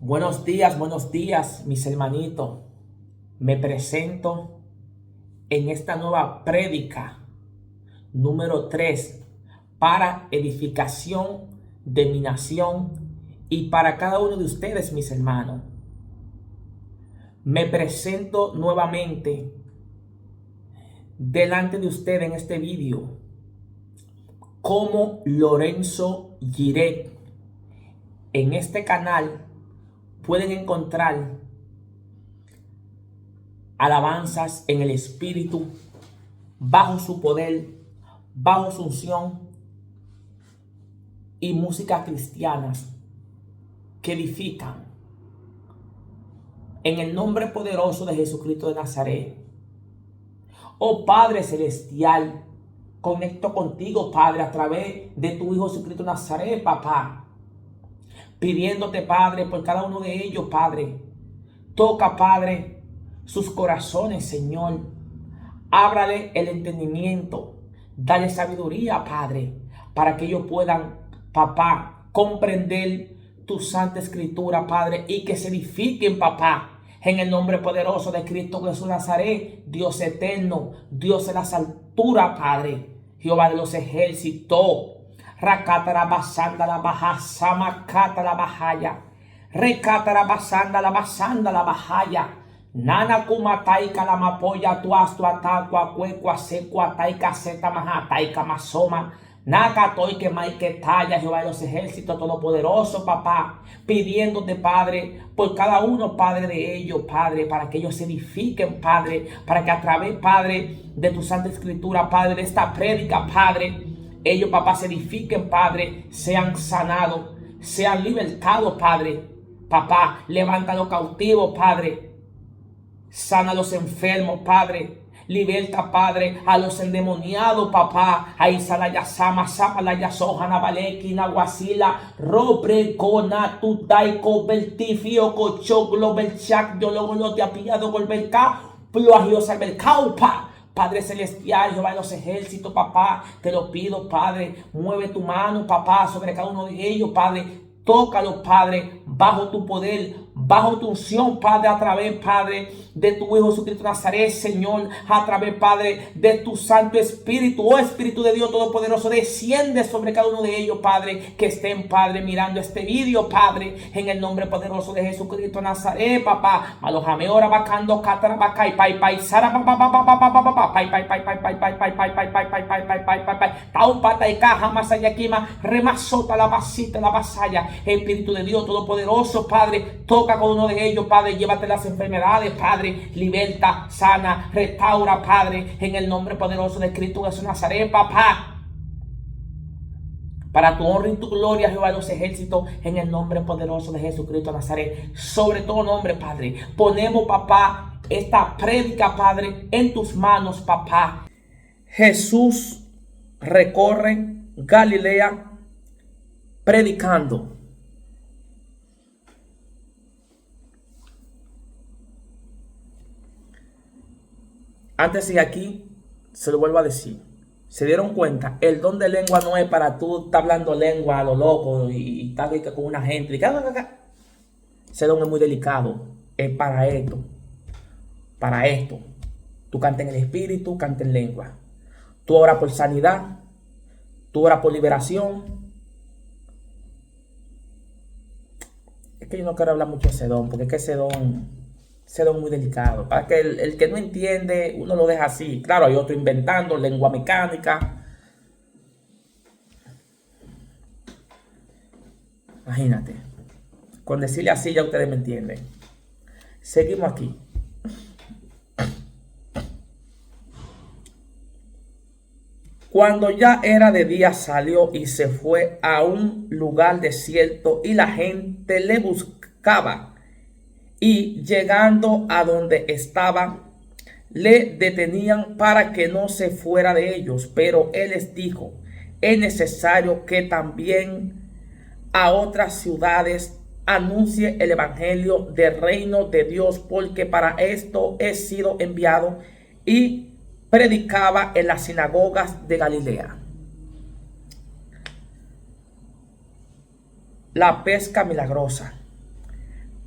Buenos días, mis hermanitos. Me presento en esta nueva prédica número 3 para edificación de mi nación y para cada uno de ustedes, mis hermanos. Me presento nuevamente delante de ustedes en este vídeo como Lorenzo Giret. En este canal pueden encontrar alabanzas en el Espíritu, bajo su poder, bajo su unción y músicas cristianas que edifican. En el nombre poderoso de Jesucristo de Nazaret. Oh Padre Celestial, conecto contigo, Padre, a través de tu Hijo Jesucristo de Nazaret, papá. Pidiéndote, Padre, por cada uno de ellos, Padre. Toca, Padre, sus corazones, Señor. Ábrale el entendimiento. Dale sabiduría, Padre, para que ellos puedan, papá, comprender tu Santa Escritura, Padre, y que se edifiquen, papá, en el nombre poderoso de Cristo Jesús Nazaret, Dios eterno, Dios de las alturas, Padre, Jehová de los ejércitos. Rakatara basanda la baja, samakata la bahaya. Recatara basanda la bahaya. Nana kumataika la mapoya tuastu atakwa cuecua secua taika seta maha taika masoma. Naka toike maike talla, Jehová de los ejércitos todopoderoso, papá, pidiéndote, Padre, por cada uno, Padre, de ellos, Padre, para que ellos se edifiquen, Padre, para que a través, Padre, de tu Santa Escritura, Padre, de esta prédica, Padre, ellos, papá, se edifiquen, Padre, sean sanados, sean libertados, Padre. Papá, levanta a los cautivos, Padre. Sana a los enfermos, Padre. Liberta, Padre, a los endemoniados, papá. Ahí sala ya sama, sapa la ya soja, nabaleki, naguasila, robre, cona, tutaico, beltifio, cochoglo, belchac, yo luego lo te apiado, golberca, pluagiosa, belcaupa. Padre Celestial, Jehová de los ejércitos, papá, te lo pido, Padre, mueve tu mano, papá, sobre cada uno de ellos, Padre, tócalos, Padre, bajo tu poder, bajo tu unción, Padre, a través, Padre, de tu Hijo Jesucristo Nazaret, Señor, a través, Padre, de tu Santo Espíritu, oh Espíritu de Dios Todopoderoso, desciende sobre cada uno de ellos, Padre, que estén, Padre, mirando este vídeo, Padre, en el nombre poderoso de Jesucristo Nazaret, papá, malojame ora bacando catara bacay, pai, pai, sara, papá, papá, papá, papá, papá, pai, pai, pai, pai, pai, pai, pai, pai, pai, pai, pai, pai, pai, pai, pai, taupata y caja, masayakima, remasota la vasita, la vasalla, Espíritu de Dios Todopoderoso, Padre, toca con uno de ellos, Padre, llévate las enfermedades, Padre, liberta, sana, restaura, Padre, en el nombre poderoso de Cristo Jesús Nazaret, papá. Para tu honra y tu gloria, Jehová de los ejércitos, en el nombre poderoso de Jesucristo Nazaret, sobre todo nombre, Padre, ponemos, papá, esta prédica, Padre, en tus manos, papá. Jesús recorre Galilea predicando. Antes de aquí, se lo vuelvo a decir. Se dieron cuenta, el don de lengua no es para tú estar hablando lengua a lo loco y estar con una gente. Ese don es muy delicado. Es para esto. Para esto. Tú canta en el espíritu, canta en lengua. Tú oras por sanidad. Tú oras por liberación. Es que yo no quiero hablar mucho de ese don, porque es que ese don es muy delicado. Para que el que no entiende, uno lo deja así. Claro, hay otro inventando lengua mecánica. Imagínate. Con decirle así ya ustedes me entienden. Seguimos aquí. Cuando ya era de día, salió y se fue a un lugar desierto, y la gente le buscaba. Y llegando a donde estaba, le detenían para que no se fuera de ellos. Pero él les dijo: es necesario que también a otras ciudades anuncie el evangelio del reino de Dios, porque para esto he sido enviado. Y predicaba en las sinagogas de Galilea. La pesca milagrosa.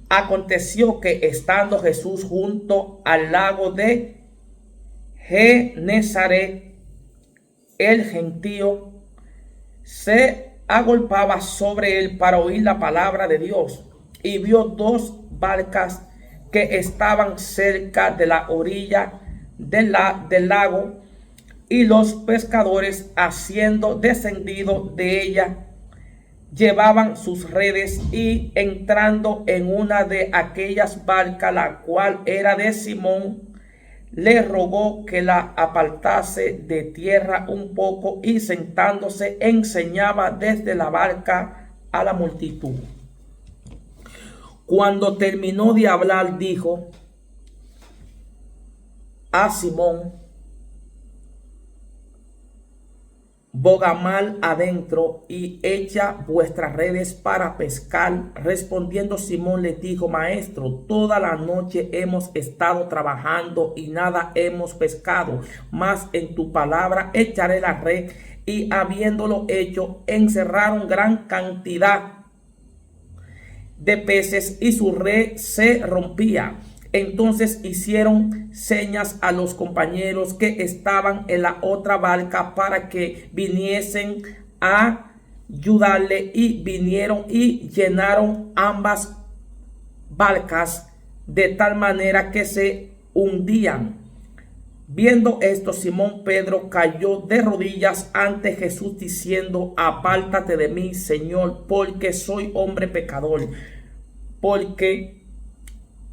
Aconteció que estando Jesús junto al lago de Genezaret, el gentío se agolpaba sobre él para oír la palabra de Dios, y vio dos barcas que estaban cerca de la orilla del lago, y los pescadores, haciendo descendido de ella, llevaban sus redes, y entrando en una de aquellas barcas, la cual era de Simón, le rogó que la apartase de tierra un poco, y sentándose enseñaba desde la barca a la multitud. Cuando terminó de hablar, dijo a Simón: boga mar adentro y echa vuestras redes para pescar. Respondiendo Simón le dijo: Maestro, toda la noche hemos estado trabajando y nada hemos pescado, mas en tu palabra echaré la red. Y habiéndolo hecho, encerraron gran cantidad de peces y su red se rompía. Entonces hicieron señas a los compañeros que estaban en la otra barca para que viniesen a ayudarle, y vinieron y llenaron ambas barcas de tal manera que se hundían. Viendo esto, Simón Pedro cayó de rodillas ante Jesús diciendo: apártate de mí, Señor, porque soy hombre pecador. Porque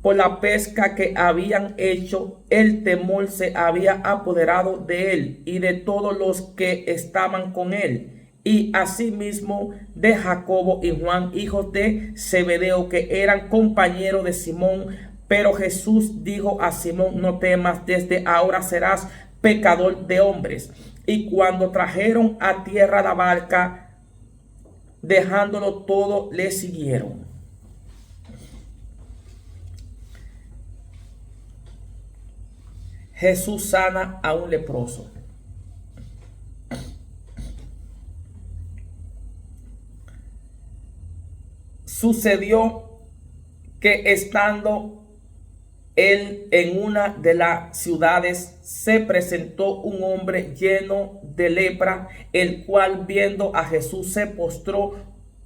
por la pesca que habían hecho, el temor se había apoderado de él y de todos los que estaban con él, y asimismo de Jacobo y Juan, hijos de Zebedeo, que eran compañeros de Simón. Pero Jesús dijo a Simón: no temas, desde ahora serás pescador de hombres. Y cuando trajeron a tierra la barca, dejándolo todo, le siguieron. Jesús sana a un leproso. Sucedió que estando él en una de las ciudades, se presentó un hombre lleno de lepra, el cual, viendo a Jesús, se postró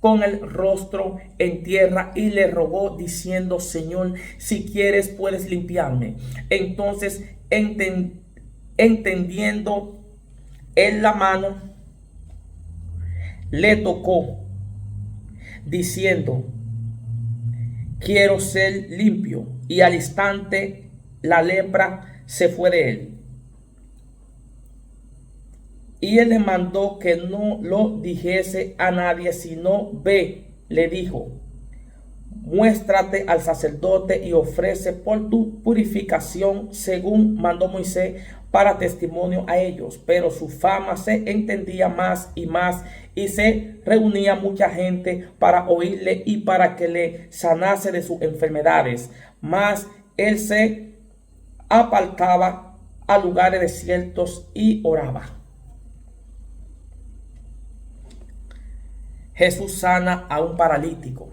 con el rostro en tierra y le rogó diciendo: Señor, si quieres puedes limpiarme. Entonces, entendiendo en la mano, le tocó, diciendo: quiero ser limpio. Y al instante la lepra se fue de él. Y él le mandó que no lo dijese a nadie, sino ve, le dijo, muéstrate al sacerdote y ofrece por tu purificación según mandó Moisés, para testimonio a ellos. Pero su fama se entendía más, y se reunía mucha gente para oírle y para que le sanase de sus enfermedades. Mas él se apartaba a lugares desiertos y oraba. Jesús sana a un paralítico.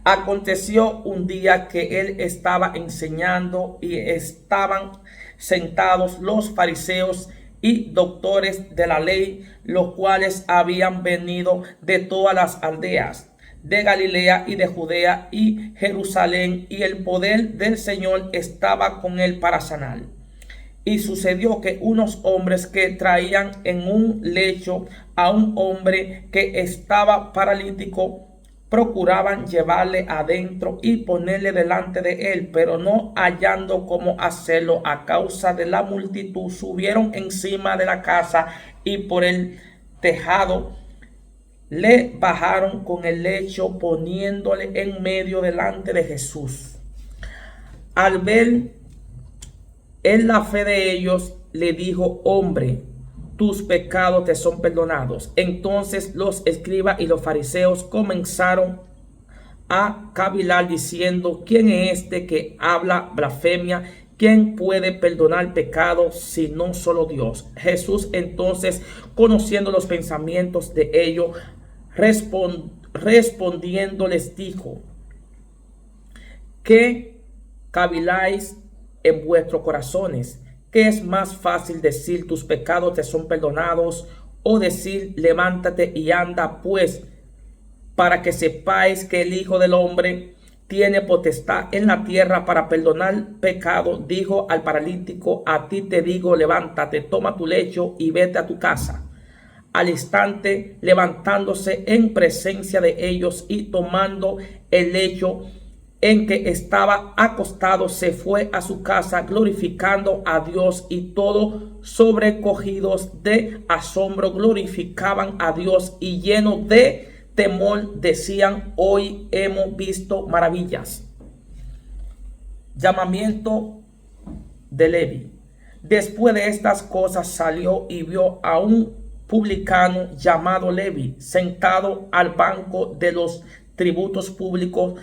Aconteció un día que él estaba enseñando, y estaban sentados los fariseos y doctores de la ley, los cuales habían venido de todas las aldeas de Galilea y de Judea y Jerusalén, y el poder del Señor estaba con él para sanar. Y sucedió que unos hombres que traían en un lecho a un hombre que estaba paralítico, procuraban llevarle adentro y ponerle delante de él, pero no hallando cómo hacerlo a causa de la multitud, subieron encima de la casa y por el tejado le bajaron con el lecho, poniéndole en medio delante de Jesús. Al ver en la fe de ellos, le dijo: hombre, tus pecados te son perdonados. Entonces los escribas y los fariseos comenzaron a cavilar diciendo: ¿quién es este que habla blasfemia? ¿Quién puede perdonar pecados si no solo Dios? Jesús entonces, conociendo los pensamientos de ellos, respondiendo les dijo: que caviláis en vuestros corazones, que es más fácil decir tus pecados te son perdonados, o decir levántate y anda, pues para que sepáis que el Hijo del Hombre tiene potestad en la tierra para perdonar pecado. Dijo al paralítico: a ti te digo, levántate, toma tu lecho y vete a tu casa. Al instante, levantándose en presencia de ellos y tomando el lecho en que estaba acostado, se fue a su casa glorificando a Dios, y todos, sobrecogidos de asombro, glorificaban a Dios, y llenos de temor decían: hoy hemos visto maravillas. Llamamiento de Leví. Después de estas cosas salió y vio a un publicano llamado Leví sentado al banco de los tributos públicos,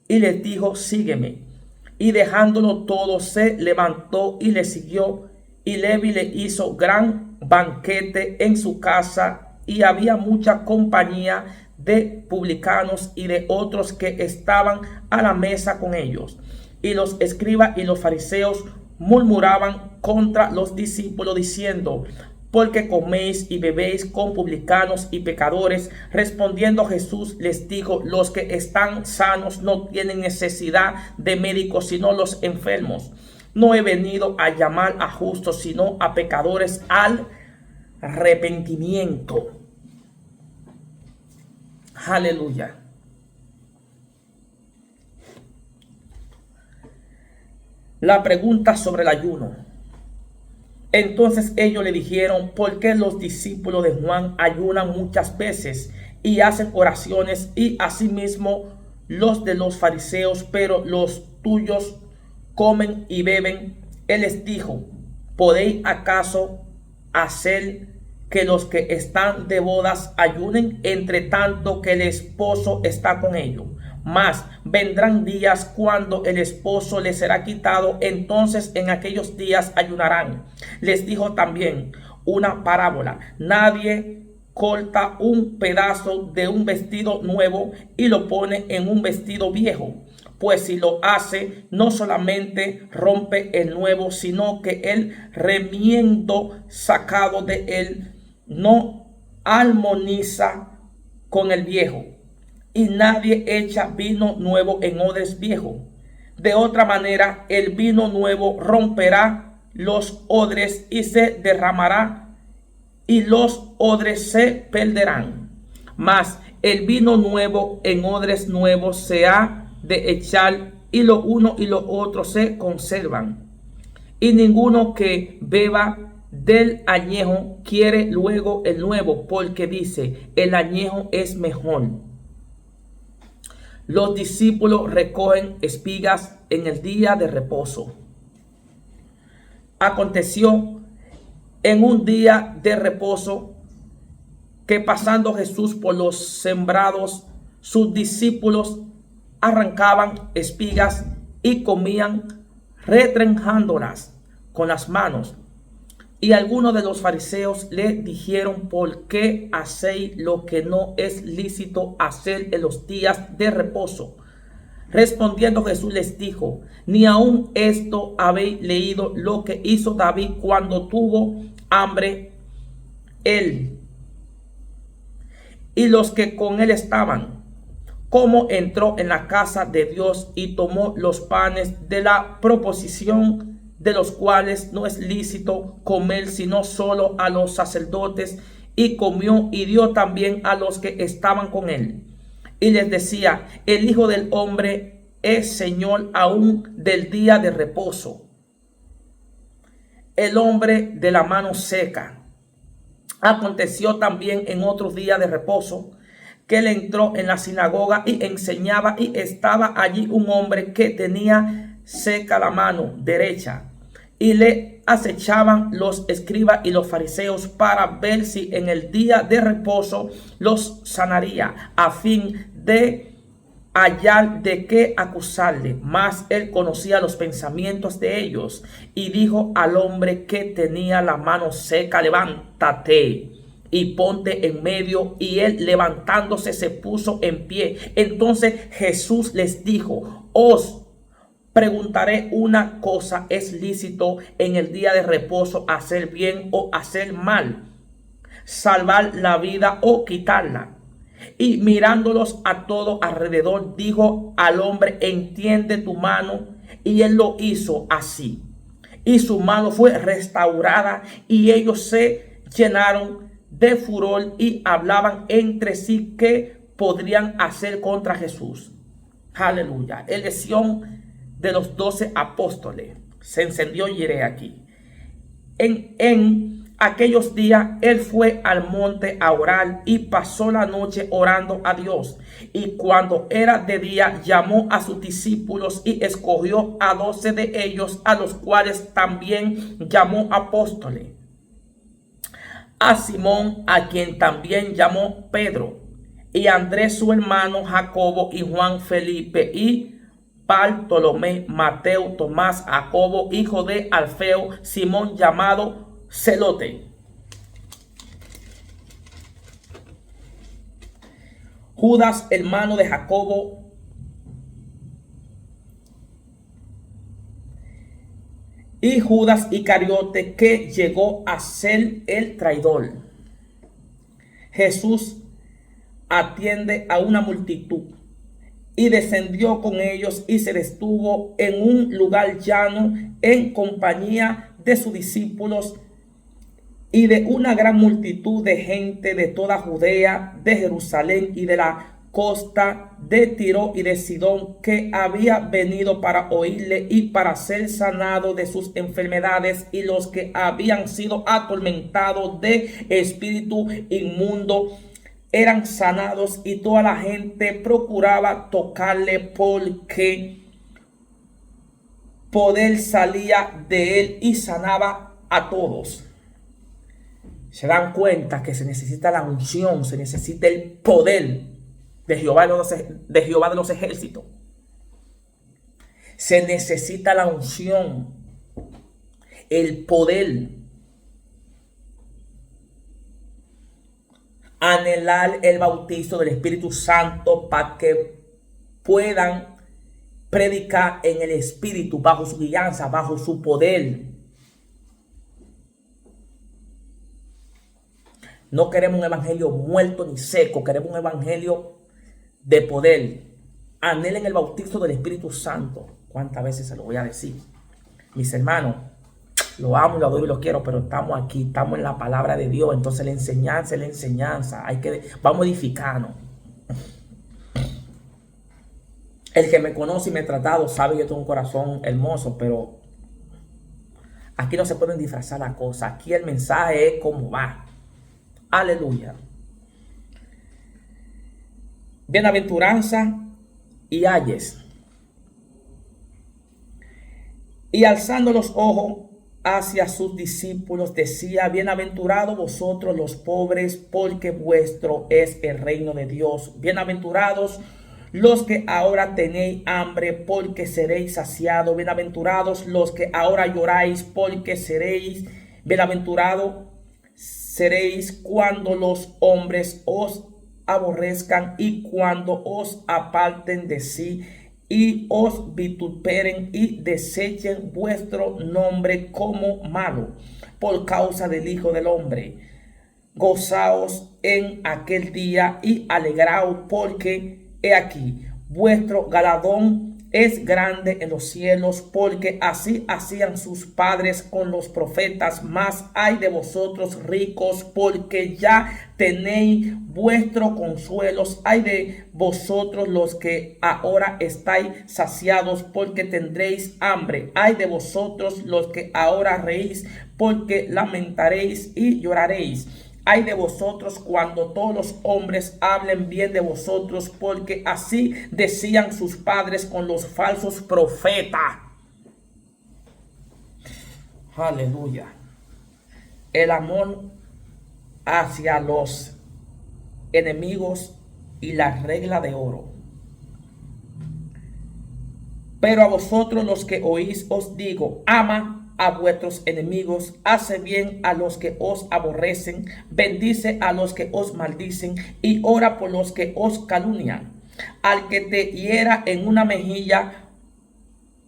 y le dijo: sígueme. Y dejándolo todo, se levantó y le siguió. Y Leví le hizo gran banquete en su casa, y había mucha compañía de publicanos y de otros que estaban a la mesa con ellos. Y los escribas y los fariseos murmuraban contra los discípulos, diciendo: porque coméis y bebéis con publicanos y pecadores. Respondiendo Jesús les dijo: los que están sanos no tienen necesidad de médicos, sino los enfermos. No he venido a llamar a justos, sino a pecadores al arrepentimiento. Aleluya. La pregunta sobre el ayuno. Entonces ellos le dijeron: ¿por qué los discípulos de Juan ayunan muchas veces y hacen oraciones, y asimismo los de los fariseos, pero los tuyos comen y beben? Él les dijo: ¿podéis acaso hacer que los que están de bodas ayunen, entre tanto que el esposo está con ellos? Mas vendrán días cuando el esposo les será quitado, entonces en aquellos días ayunarán. Les dijo también una parábola: nadie corta un pedazo de un vestido nuevo y lo pone en un vestido viejo, pues si lo hace, no solamente rompe el nuevo, sino que el remiendo sacado de él no armoniza con el viejo. Y nadie echa vino nuevo en odres viejos. De otra manera, el vino nuevo romperá los odres y se derramará, y los odres se perderán. Mas el vino nuevo en odres nuevos se ha de echar, y lo uno y lo otro se conservan. Y ninguno que beba del añejo quiere luego el nuevo, porque dice: el añejo es mejor. Los discípulos recogen espigas en el día de reposo. Aconteció en un día de reposo que, pasando Jesús por los sembrados, sus discípulos arrancaban espigas y comían, retrenjándolas con las manos. Y algunos de los fariseos le dijeron: ¿por qué hacéis lo que no es lícito hacer en los días de reposo? Respondiendo Jesús les dijo: ni aun esto habéis leído lo que hizo David cuando tuvo hambre, él y los que con él estaban, cómo entró en la casa de Dios y tomó los panes de la proposición, de los cuales no es lícito comer sino solo a los sacerdotes, y comió y dio también a los que estaban con él. Y les decía: el Hijo del Hombre es Señor aún del día de reposo. El hombre de la mano seca. Aconteció también en otros días de reposo que él entró en la sinagoga y enseñaba, y estaba allí un hombre que tenía seca la mano derecha, y le acechaban los escribas y los fariseos para ver si en el día de reposo los sanaría, a fin de hallar de qué acusarle. Mas él conocía los pensamientos de ellos, y dijo al hombre que tenía la mano seca: levántate y ponte en medio. Y él, levantándose, se puso en pie. Entonces Jesús les dijo: os Preguntaré una cosa: ¿es lícito en el día de reposo hacer bien o hacer mal? ¿Salvar la vida o quitarla? Y mirándolos a todos alrededor, dijo al hombre: entiende tu mano. Y él lo hizo así. Y su mano fue restaurada, y ellos se llenaron de furor y hablaban entre sí qué podrían hacer contra Jesús. Aleluya. Elección de los 12 apóstoles. Se encendió y iré aquí. En aquellos días él fue al monte a orar y pasó la noche orando a Dios. Y cuando era de día llamó a sus discípulos y escogió a 12 de ellos, a los cuales también llamó apóstoles. A Simón, a quien también llamó Pedro, y a Andrés su hermano, Jacobo, y Juan, Felipe, y Bartolomé, Mateo, Tomás, Jacobo, hijo de Alfeo, Simón llamado Celote, Judas, hermano de Jacobo, y Judas Iscariote, que llegó a ser el traidor. Jesús atiende a una multitud y descendió con ellos y se detuvo en un lugar llano en compañía de sus discípulos y de una gran multitud de gente de toda Judea, de Jerusalén y de la costa de Tiro y de Sidón, que había venido para oírle y para ser sanado de sus enfermedades, y los que habían sido atormentados de espíritu inmundo eran sanados, y toda la gente procuraba tocarle, porque poder salía de él y sanaba a todos. Se dan cuenta que se necesita la unción, se necesita el poder de Jehová de los ejércitos. Se necesita la unción, el poder. Anhelar el bautizo del Espíritu Santo para que puedan predicar en el Espíritu, bajo su guianza, bajo su poder. No queremos un evangelio muerto ni seco, queremos un evangelio de poder. Anhelen el bautizo del Espíritu Santo. ¿Cuántas veces se lo voy a decir? Mis hermanos, lo amo, lo adoro y lo quiero, pero estamos aquí, estamos en la palabra de Dios. Entonces la enseñanza es la enseñanza. Vamos a edificarnos. El que me conoce y me ha tratado sabe que yo tengo un corazón hermoso, pero aquí no se pueden disfrazar las cosas. Aquí el mensaje es como va. Aleluya. Bienaventuranza y ayes. Y alzando los ojos hacia sus discípulos decía: bienaventurados vosotros los pobres, porque vuestro es el reino de Dios. Bienaventurados los que ahora tenéis hambre, porque seréis saciados. Bienaventurados los que ahora lloráis, porque seréis. Bienaventurados seréis cuando los hombres os aborrezcan y cuando os aparten de sí y os vituperen y desechen vuestro nombre como malo por causa del Hijo del Hombre. Gozaos en aquel día y alegraos, porque he aquí vuestro galardón es grande en los cielos, porque así hacían sus padres con los profetas. Mas ay de vosotros ricos, porque ya tenéis vuestros consuelos. Ay de vosotros los que ahora estáis saciados, porque tendréis hambre. Ay de vosotros los que ahora reís, porque lamentaréis y lloraréis. Ay de vosotros cuando todos los hombres hablen bien de vosotros, porque así decían sus padres con los falsos profetas. Aleluya. El amor hacia los enemigos y la regla de oro. Pero a vosotros los que oís os digo: ama a vuestros enemigos, hace bien a los que os aborrecen, bendice a los que os maldicen y ora por los que os calumnian. Al que te hiera en una mejilla,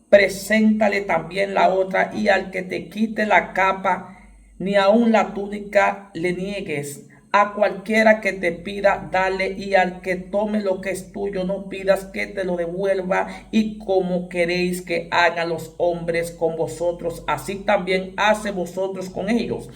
preséntale también la otra, y al que te quite la capa, ni aun la túnica le niegues. A cualquiera que te pida, dale, y al que tome lo que es tuyo, no pidas que te lo devuelva. Y como queréis que hagan los hombres con vosotros, así también hace vosotros con ellos.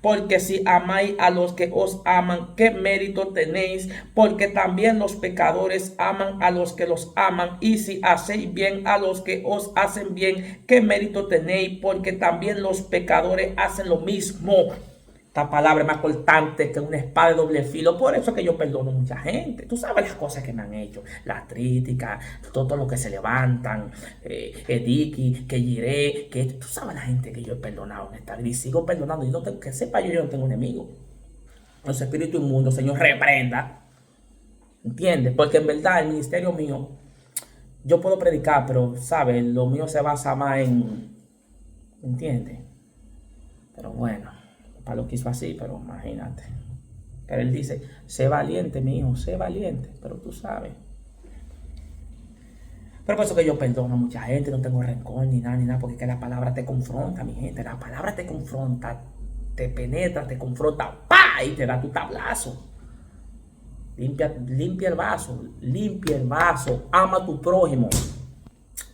Porque si amáis a los que os aman, ¿qué mérito tenéis? Porque también los pecadores aman a los que los aman. Y si hacéis bien a los que os hacen bien, ¿qué mérito tenéis? Porque también los pecadores hacen lo mismo. Esta palabra es más cortante que una espada de doble filo. Por eso es que yo perdono a mucha gente. Tú sabes las cosas que me han hecho. La crítica, todo lo que se levantan. Ediki, que Jiré, que tú sabes la gente que yo he perdonado en esta vida. Y sigo perdonando. Y no tengo, que sepa yo no tengo enemigo. Los espíritus inmundos, Señor, reprenda. ¿Entiendes? Porque en verdad el ministerio mío, yo puedo predicar, pero, ¿sabes? Lo mío se basa más en... ¿Entiendes? Pero bueno. Lo quiso así, pero imagínate. Pero él dice, sé valiente, mi hijo, sé valiente, pero tú sabes. Pero por eso que yo perdono a mucha gente, no tengo rencor ni nada, porque es que la palabra te confronta, mi gente. La palabra te confronta, te penetra, te confronta, ¡pa! Y te da tu tablazo. Limpia el vaso, ama a tu prójimo.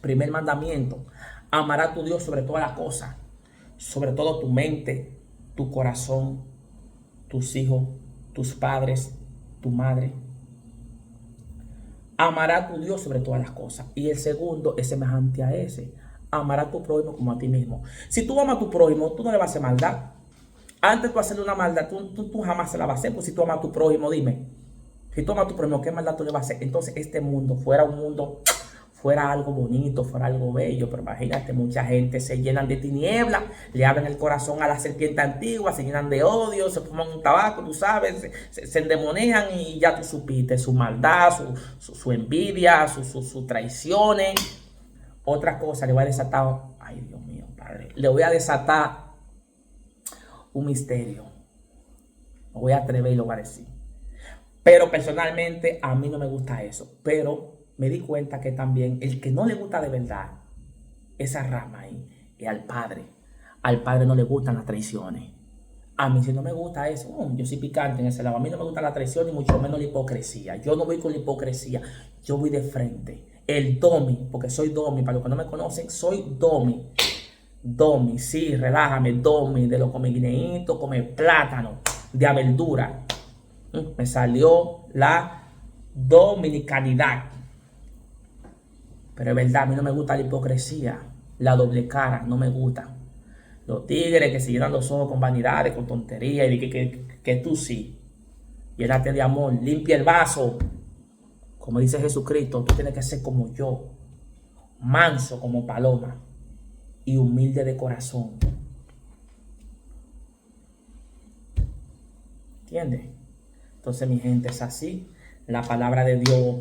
Primer mandamiento, amará a tu Dios sobre todas las cosas, sobre todo tu mente, tu corazón, tus hijos, tus padres, tu madre. Amará a tu Dios sobre todas las cosas. Y el segundo es semejante a ese. Amará a tu prójimo como a ti mismo. Si tú amas a tu prójimo, tú no le vas a hacer maldad. Antes de hacerle una maldad, tú jamás se la vas a hacer. Pues si tú amas a tu prójimo, dime. Si tú amas a tu prójimo, ¿qué maldad tú le vas a hacer? Entonces este mundo fuera un mundo... fuera algo bonito, fuera algo bello, pero imagínate, mucha gente se llenan de tinieblas, le abren el corazón a la serpiente antigua, se llenan de odio, se fuman un tabaco, tú sabes, se endemonian y ya tú supiste su maldad, su envidia, sus traiciones. Otra cosa, le voy a desatar, ay Dios mío, Padre, le voy a desatar un misterio. Me voy a atrever y lo voy a decir. Pero personalmente a mí no me gusta eso, pero... me di cuenta que también el que no le gusta de verdad esa rama ahí es al Padre. Al Padre no le gustan las traiciones. A mí si no me gusta eso, yo soy picante en ese lado. A mí no me gusta la traición y mucho menos la hipocresía. Yo no voy con la hipocresía, yo voy de frente. El domi, porque soy domi, para los que no me conocen, soy domi. Domi, sí, relájame, domi, de lo come guineíto, come plátano, de verdura. Me salió la dominicanidad. Pero es verdad, a mí no me gusta la hipocresía, la doble cara, no me gusta. Los tigres que se llenan los ojos con vanidades, con tonterías, y que tú sí. Llénate de amor, limpia el vaso. Como dice Jesucristo, tú tienes que ser como yo, manso como paloma y humilde de corazón. ¿Entiendes? Entonces, mi gente, es así. La palabra de Dios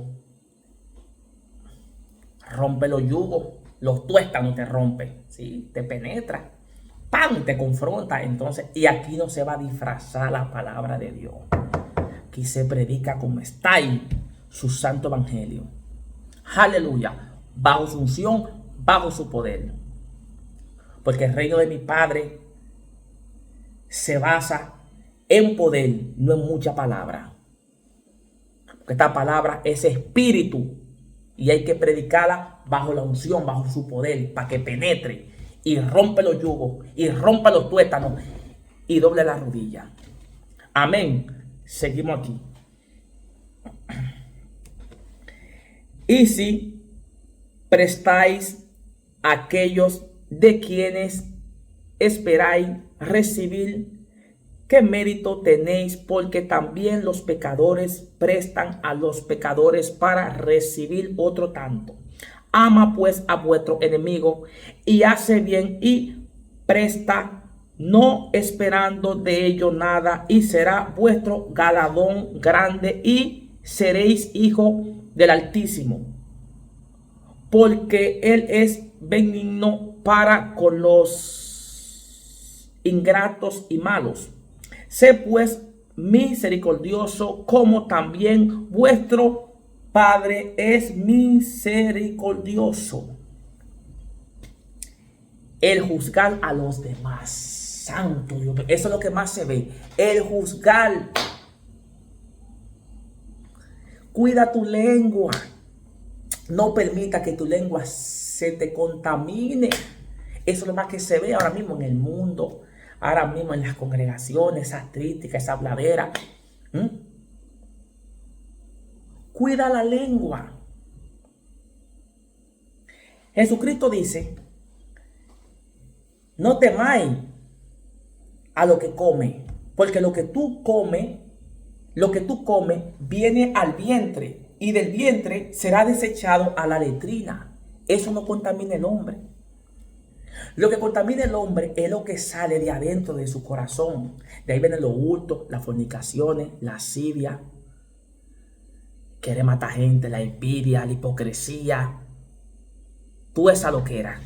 rompe los yugos, los tuéstanos te rompe, ¿sí? Te penetra, ¡pam! Te confronta. Entonces, y aquí no se va a disfrazar la palabra de Dios. Aquí se predica como está ahí su santo evangelio. Aleluya. Bajo su unción, bajo su poder. Porque el reino de mi Padre se basa en poder, no en mucha palabra. Porque esta palabra es espíritu. Y hay que predicarla bajo la unción, bajo su poder, para que penetre y rompe los yugos y rompa los tuétanos y doble la rodilla. Amén. Seguimos aquí. Y si prestáis a aquellos de quienes esperáis recibir, ¿qué mérito tenéis? Porque también los pecadores prestan a los pecadores para recibir otro tanto. Ama pues a vuestro enemigo y hace bien y presta, no esperando de ello nada, y será vuestro galardón grande y seréis hijo del Altísimo. Porque Él es benigno para con los ingratos y malos. Sé pues misericordioso como también vuestro Padre es misericordioso. El juzgar a los demás. Santo Dios. Eso es lo que más se ve. El juzgar. Cuida tu lengua. No permita que tu lengua se te contamine. Eso es lo más que se ve ahora mismo en el mundo. Ahora mismo en las congregaciones. Esa crítica, esa habladera. Cuida la lengua. Jesucristo dice: no temáis a lo que come, porque lo que tú comes viene al vientre, y del vientre será desechado a la letrina. Eso no contamina el hombre. Lo que contamina el hombre es lo que sale de adentro de su corazón. De ahí vienen los hurtos, las fornicaciones, la lascivia, querer matar gente, la envidia, la hipocresía, toda esa loquera.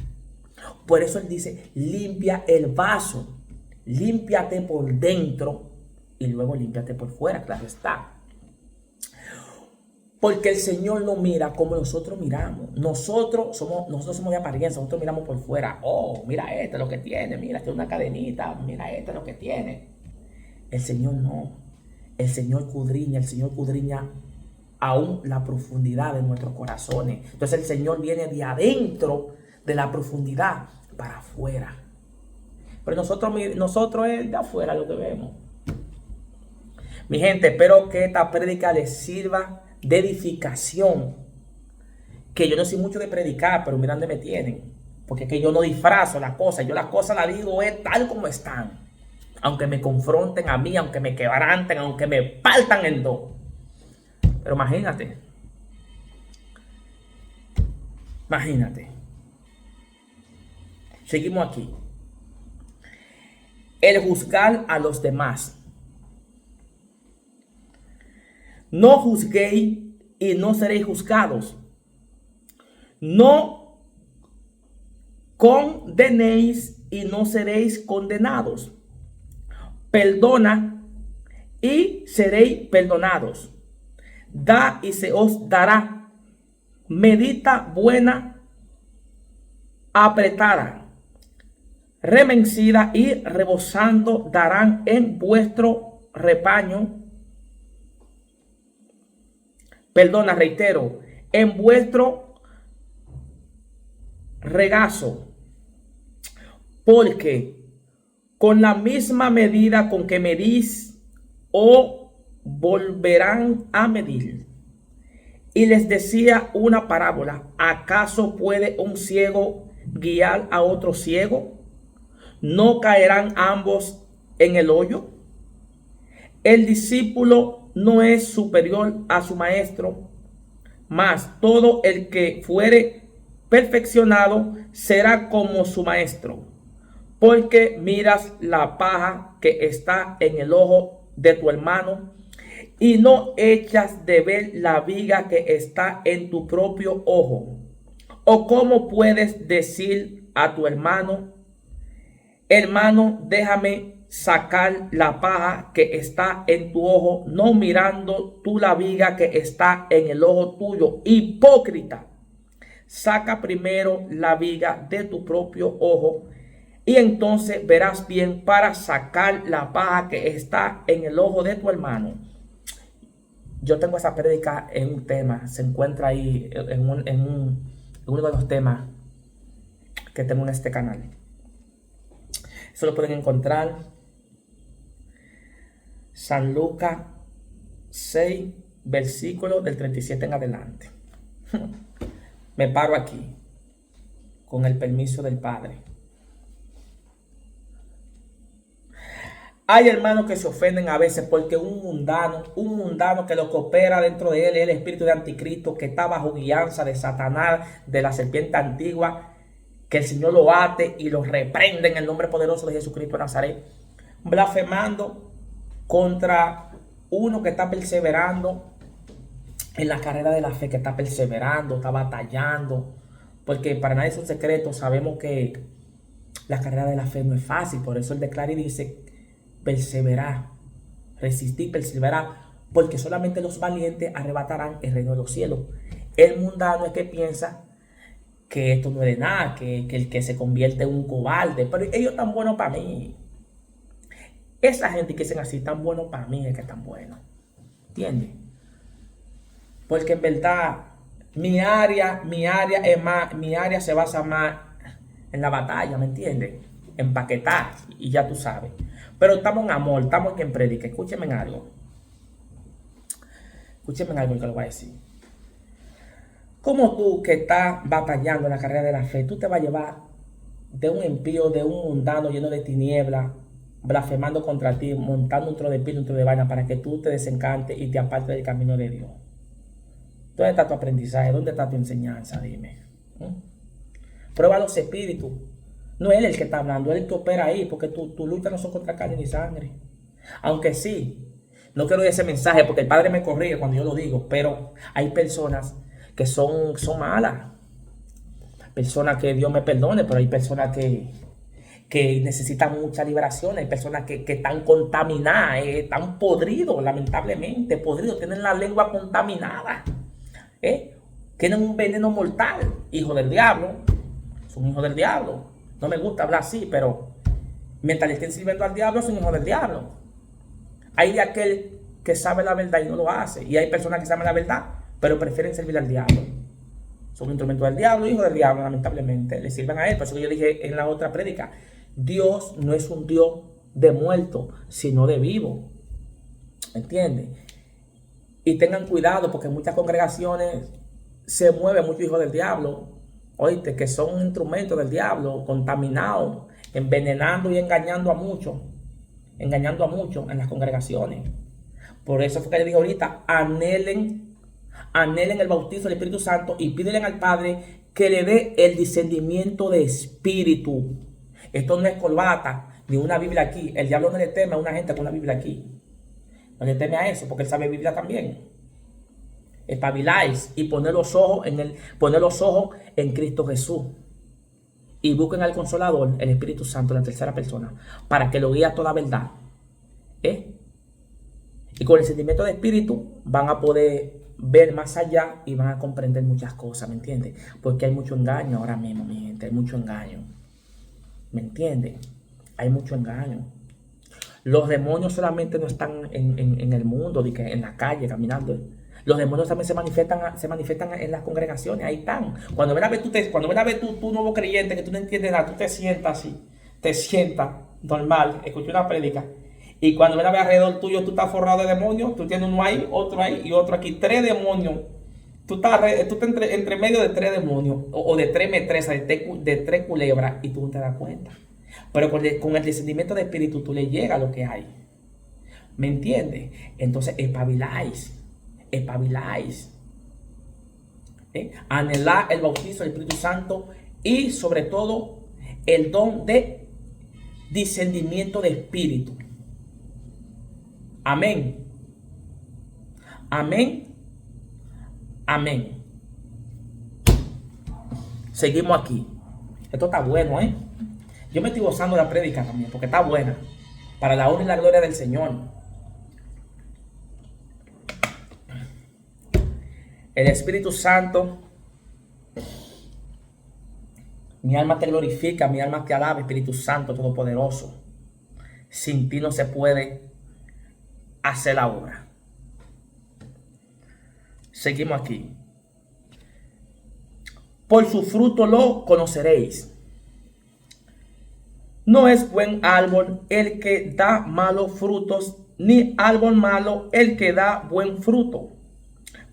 Por eso él dice: limpia el vaso, límpiate por dentro y luego límpiate por fuera, claro está. Porque el Señor no mira como nosotros miramos. Nosotros somos de apariencia, nosotros miramos por fuera. Oh, mira este lo que tiene, mira, tiene una cadenita, mira este lo que tiene. El Señor no. El Señor escudriña aún la profundidad de nuestros corazones. Entonces el Señor viene de adentro de la profundidad para afuera. Pero nosotros es de afuera lo que vemos. Mi gente, espero que esta prédica les sirva de edificación. Que yo no soy mucho de predicar, pero mira dónde me tienen. Porque es que yo no disfrazo las cosas. Yo las cosas las digo tal como están. Aunque me confronten a mí, aunque me quebranten, aunque me partan en dos. Pero imagínate. Seguimos aquí. El juzgar a los demás. No juzguéis y no seréis juzgados. No condenéis y no seréis condenados. Perdona y seréis perdonados. Da y se os dará. Medida buena, apretada, remencida y rebosando darán en vuestro repaño. Perdona, reitero, en vuestro regazo. Porque con la misma medida con que medís, os volverán a medir. Y les decía una parábola: ¿acaso puede un ciego guiar a otro ciego? ¿No caerán ambos en el hoyo? El discípulo no es superior a su maestro, mas todo el que fuere perfeccionado será como su maestro. Porque miras la paja que está en el ojo de tu hermano y no echas de ver la viga que está en tu propio ojo. ¿O cómo puedes decir a tu hermano: hermano, déjame sacar la paja que está en tu ojo, no mirando tú la viga que está en el ojo tuyo? Hipócrita, saca primero la viga de tu propio ojo, y entonces verás bien para sacar la paja que está en el ojo de tu hermano. Yo tengo esa prédica en un tema, se encuentra ahí en uno de los temas que tengo en este canal. Eso lo pueden encontrar San Lucas 6, versículo del 37 en adelante. Me paro aquí, con el permiso del Padre. Hay hermanos que se ofenden a veces porque un mundano que lo que opera dentro de él es el espíritu de anticristo, que está bajo guianza de Satanás, de la serpiente antigua, que el Señor lo ate y lo reprende en el nombre poderoso de Jesucristo de Nazaret, blasfemando contra uno que está perseverando en la carrera de la fe, que está perseverando, está batallando, porque para nadie es un secreto, sabemos que la carrera de la fe no es fácil. Por eso él declara y dice: perseverar, resistir, perseverar, porque solamente los valientes arrebatarán el reino de los cielos. El mundano es que piensa que esto no es de nada, que el que se convierte en un cobarde, pero ellos están buenos para mí. Esa gente que dicen así, tan buenos para mí es que están buenos. ¿Entiendes? Porque en verdad, mi área es más, mi área se basa más en la batalla, ¿me entiendes? Empaquetar, y ya tú sabes. Pero estamos en amor, estamos en quien predica. Escúcheme en algo. Escúcheme en algo que lo voy a decir. Como tú que estás batallando en la carrera de la fe, tú te vas a llevar de un impío, de un mundano lleno de tinieblas, blasfemando contra ti, montando un trono de espíritu, un trono de vaina, para que tú te desencantes y te apartes del camino de Dios. ¿Dónde está tu aprendizaje? ¿Dónde está tu enseñanza? Dime. Prueba los espíritus. No es él el que está hablando, es el que opera ahí, porque tu lucha no son contra carne ni sangre. Aunque sí, no quiero ese mensaje porque el Padre me corrige cuando yo lo digo, pero hay personas que son malas. Personas que Dios me perdone, pero hay personas que necesitan mucha liberación. Hay personas que están contaminadas, están podridos, lamentablemente, podridos, tienen la lengua contaminada. Tienen un veneno mortal, hijo del diablo, son hijos del diablo. No me gusta hablar así, pero mientras le estén sirviendo al diablo, son hijos del diablo. Hay de aquel que sabe la verdad y no lo hace, y hay personas que saben la verdad, pero prefieren servir al diablo. Son instrumentos del diablo, hijos del diablo, lamentablemente, le sirven a él. Por eso que yo dije en la otra prédica, Dios no es un Dios de muerto, sino de vivo. ¿Entiendes? Y tengan cuidado porque en muchas congregaciones se mueve mucho hijo del diablo, oíste, que son instrumentos del diablo, contaminados, envenenando y engañando a muchos en las congregaciones. Por eso fue que le dije ahorita, anhelen el bautizo del Espíritu Santo y pídenle al Padre que le dé el discernimiento de espíritu. Esto no es corbata, ni una Biblia aquí. El diablo no le teme a una gente con una Biblia aquí. No le teme a eso, porque él sabe Biblia también. Espabiláis y poner los ojos en Cristo Jesús. Y busquen al Consolador, el Espíritu Santo, la tercera persona, para que lo guíe a toda verdad. Y con el sentimiento de espíritu van a poder ver más allá y van a comprender muchas cosas, ¿me entiendes? Porque hay mucho engaño ahora mismo, mi gente, hay mucho engaño. ¿Me entiendes? Hay mucho engaño. Los demonios solamente no están en el mundo, en la calle, caminando. Los demonios también se manifiestan en las congregaciones, ahí están. Cuando ven a ver tú nuevo creyente, que tú no entiendes nada, tú te sientas así, te sientas normal, escuchas una prédica, y cuando ven a ver alrededor tuyo, tú estás forrado de demonios, tú tienes uno ahí y otro aquí, 3 demonios. Tú estás entre medio de 3 demonios, o de 3 metresas, de 3 culebras, y tú no te das cuenta. Pero con el discernimiento de espíritu, tú le llega a lo que hay. ¿Me entiendes? Entonces, espabiláis. Anhelar el bautizo del Espíritu Santo y, sobre todo, el don de discernimiento de espíritu. Amén. Amén. Amén. Seguimos aquí. Esto está bueno, ¿eh? Yo me estoy gozando de la prédica también, porque está buena. Para la honra y la gloria del Señor. El Espíritu Santo. Mi alma te glorifica, mi alma te alaba, Espíritu Santo Todopoderoso. Sin ti no se puede hacer la obra. Seguimos aquí. Por su fruto lo conoceréis. No es buen árbol el que da malos frutos, ni árbol malo el que da buen fruto.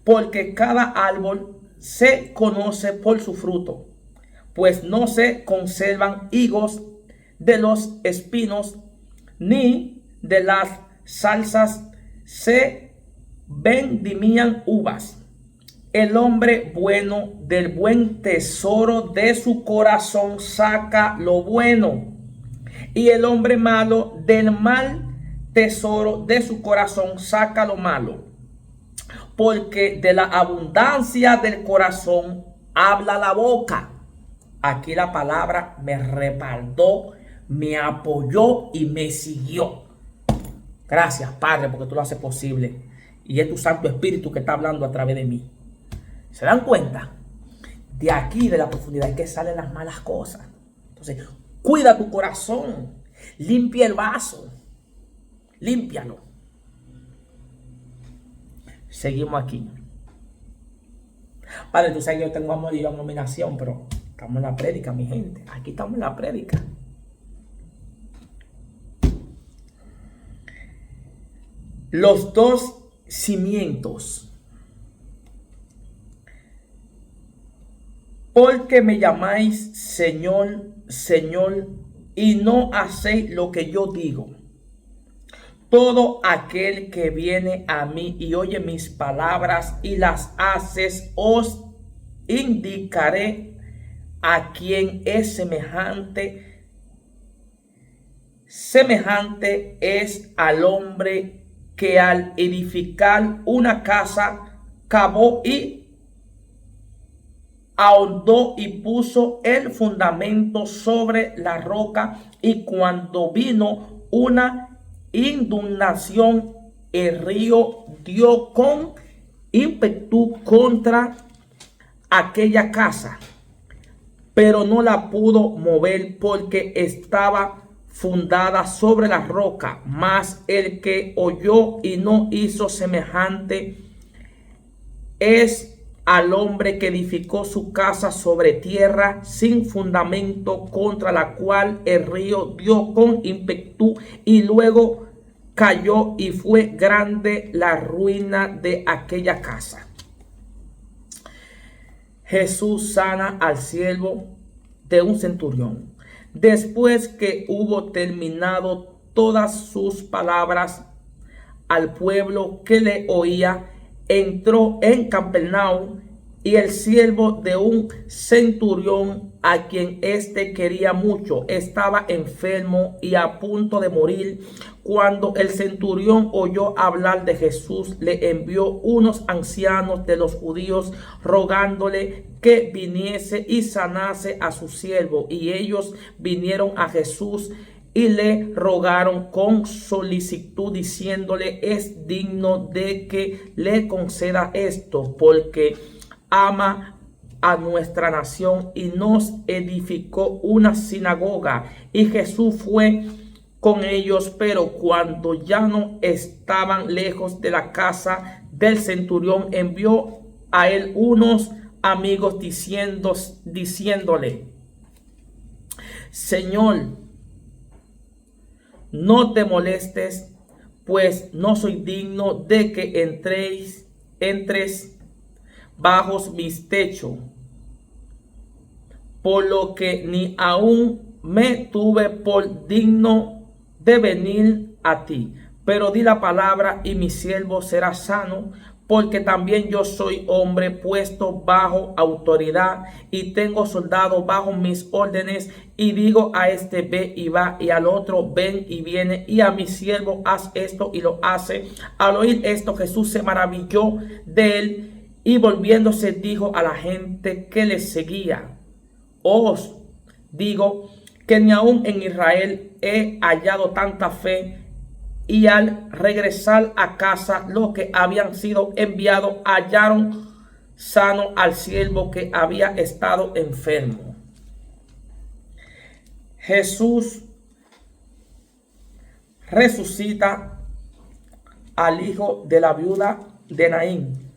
Porque cada árbol se conoce por su fruto, pues no se conservan higos de los espinos, ni de las zarzas se vendimian uvas. El hombre bueno del buen tesoro de su corazón saca lo bueno, y el hombre malo del mal tesoro de su corazón saca lo malo. Porque de la abundancia del corazón habla la boca. Aquí la palabra me respaldó, me apoyó y me siguió. Gracias, Padre, porque tú lo haces posible. Y es tu Santo Espíritu que está hablando a través de mí. ¿Se dan cuenta? de aquí, de la profundidad, es que salen las malas cosas. Entonces, cuida tu corazón. Limpia el vaso. Límpialo. Seguimos aquí. Padre, tú sabes que yo tengo amor y abominación, pero estamos en la prédica, mi gente. Aquí estamos en la prédica. Los dos cimientos. Porque me llamáis Señor, Señor, y no hacéis lo que yo digo. Todo aquel que viene a mí y oye mis palabras y las haces, os indicaré a quien es semejante. Semejante es al hombre que al edificar una casa cavó y ahondó y puso el fundamento sobre la roca, y cuando vino una inundación, el río dio con ímpetu contra aquella casa, pero no la pudo mover porque estaba fundada sobre la roca. Mas el que oyó y no hizo semejante es al hombre que edificó su casa sobre tierra sin fundamento, contra la cual el río dio con ímpetu y luego cayó, y fue grande la ruina de aquella casa. Jesús sana al siervo de un centurión. Después que hubo terminado todas sus palabras al pueblo que le oía, entró en Capernaum, y el siervo de un centurión, a quien éste quería mucho, estaba enfermo y a punto de morir. Cuando el centurión oyó hablar de Jesús, le envió unos ancianos de los judíos rogándole que viniese y sanase a su siervo. Y ellos vinieron a Jesús y le rogaron con solicitud, diciéndole: es digno de que le conceda esto, porque ama a nuestra nación y nos edificó una sinagoga. Y Jesús fue con ellos, pero cuando ya no estaban lejos de la casa del centurión, envió a él unos amigos diciéndole: Señor, no te molestes, pues no soy digno de que entres bajo mis techos, por lo que ni aún me tuve por digno de venir a ti. Pero di la palabra y mi siervo será sano, porque también yo soy hombre puesto bajo autoridad y tengo soldados bajo mis órdenes, y digo a este: ve y va, y al otro: ven y viene, y a mi siervo: haz esto, y lo hace. Al oír esto, Jesús se maravilló de él, y volviéndose dijo a la gente que le seguía: os digo que ni aun en Israel he hallado tanta fe. Y al regresar a casa, los que habían sido enviados hallaron sano al siervo que había estado enfermo. Jesús resucita al hijo de la viuda de Naín.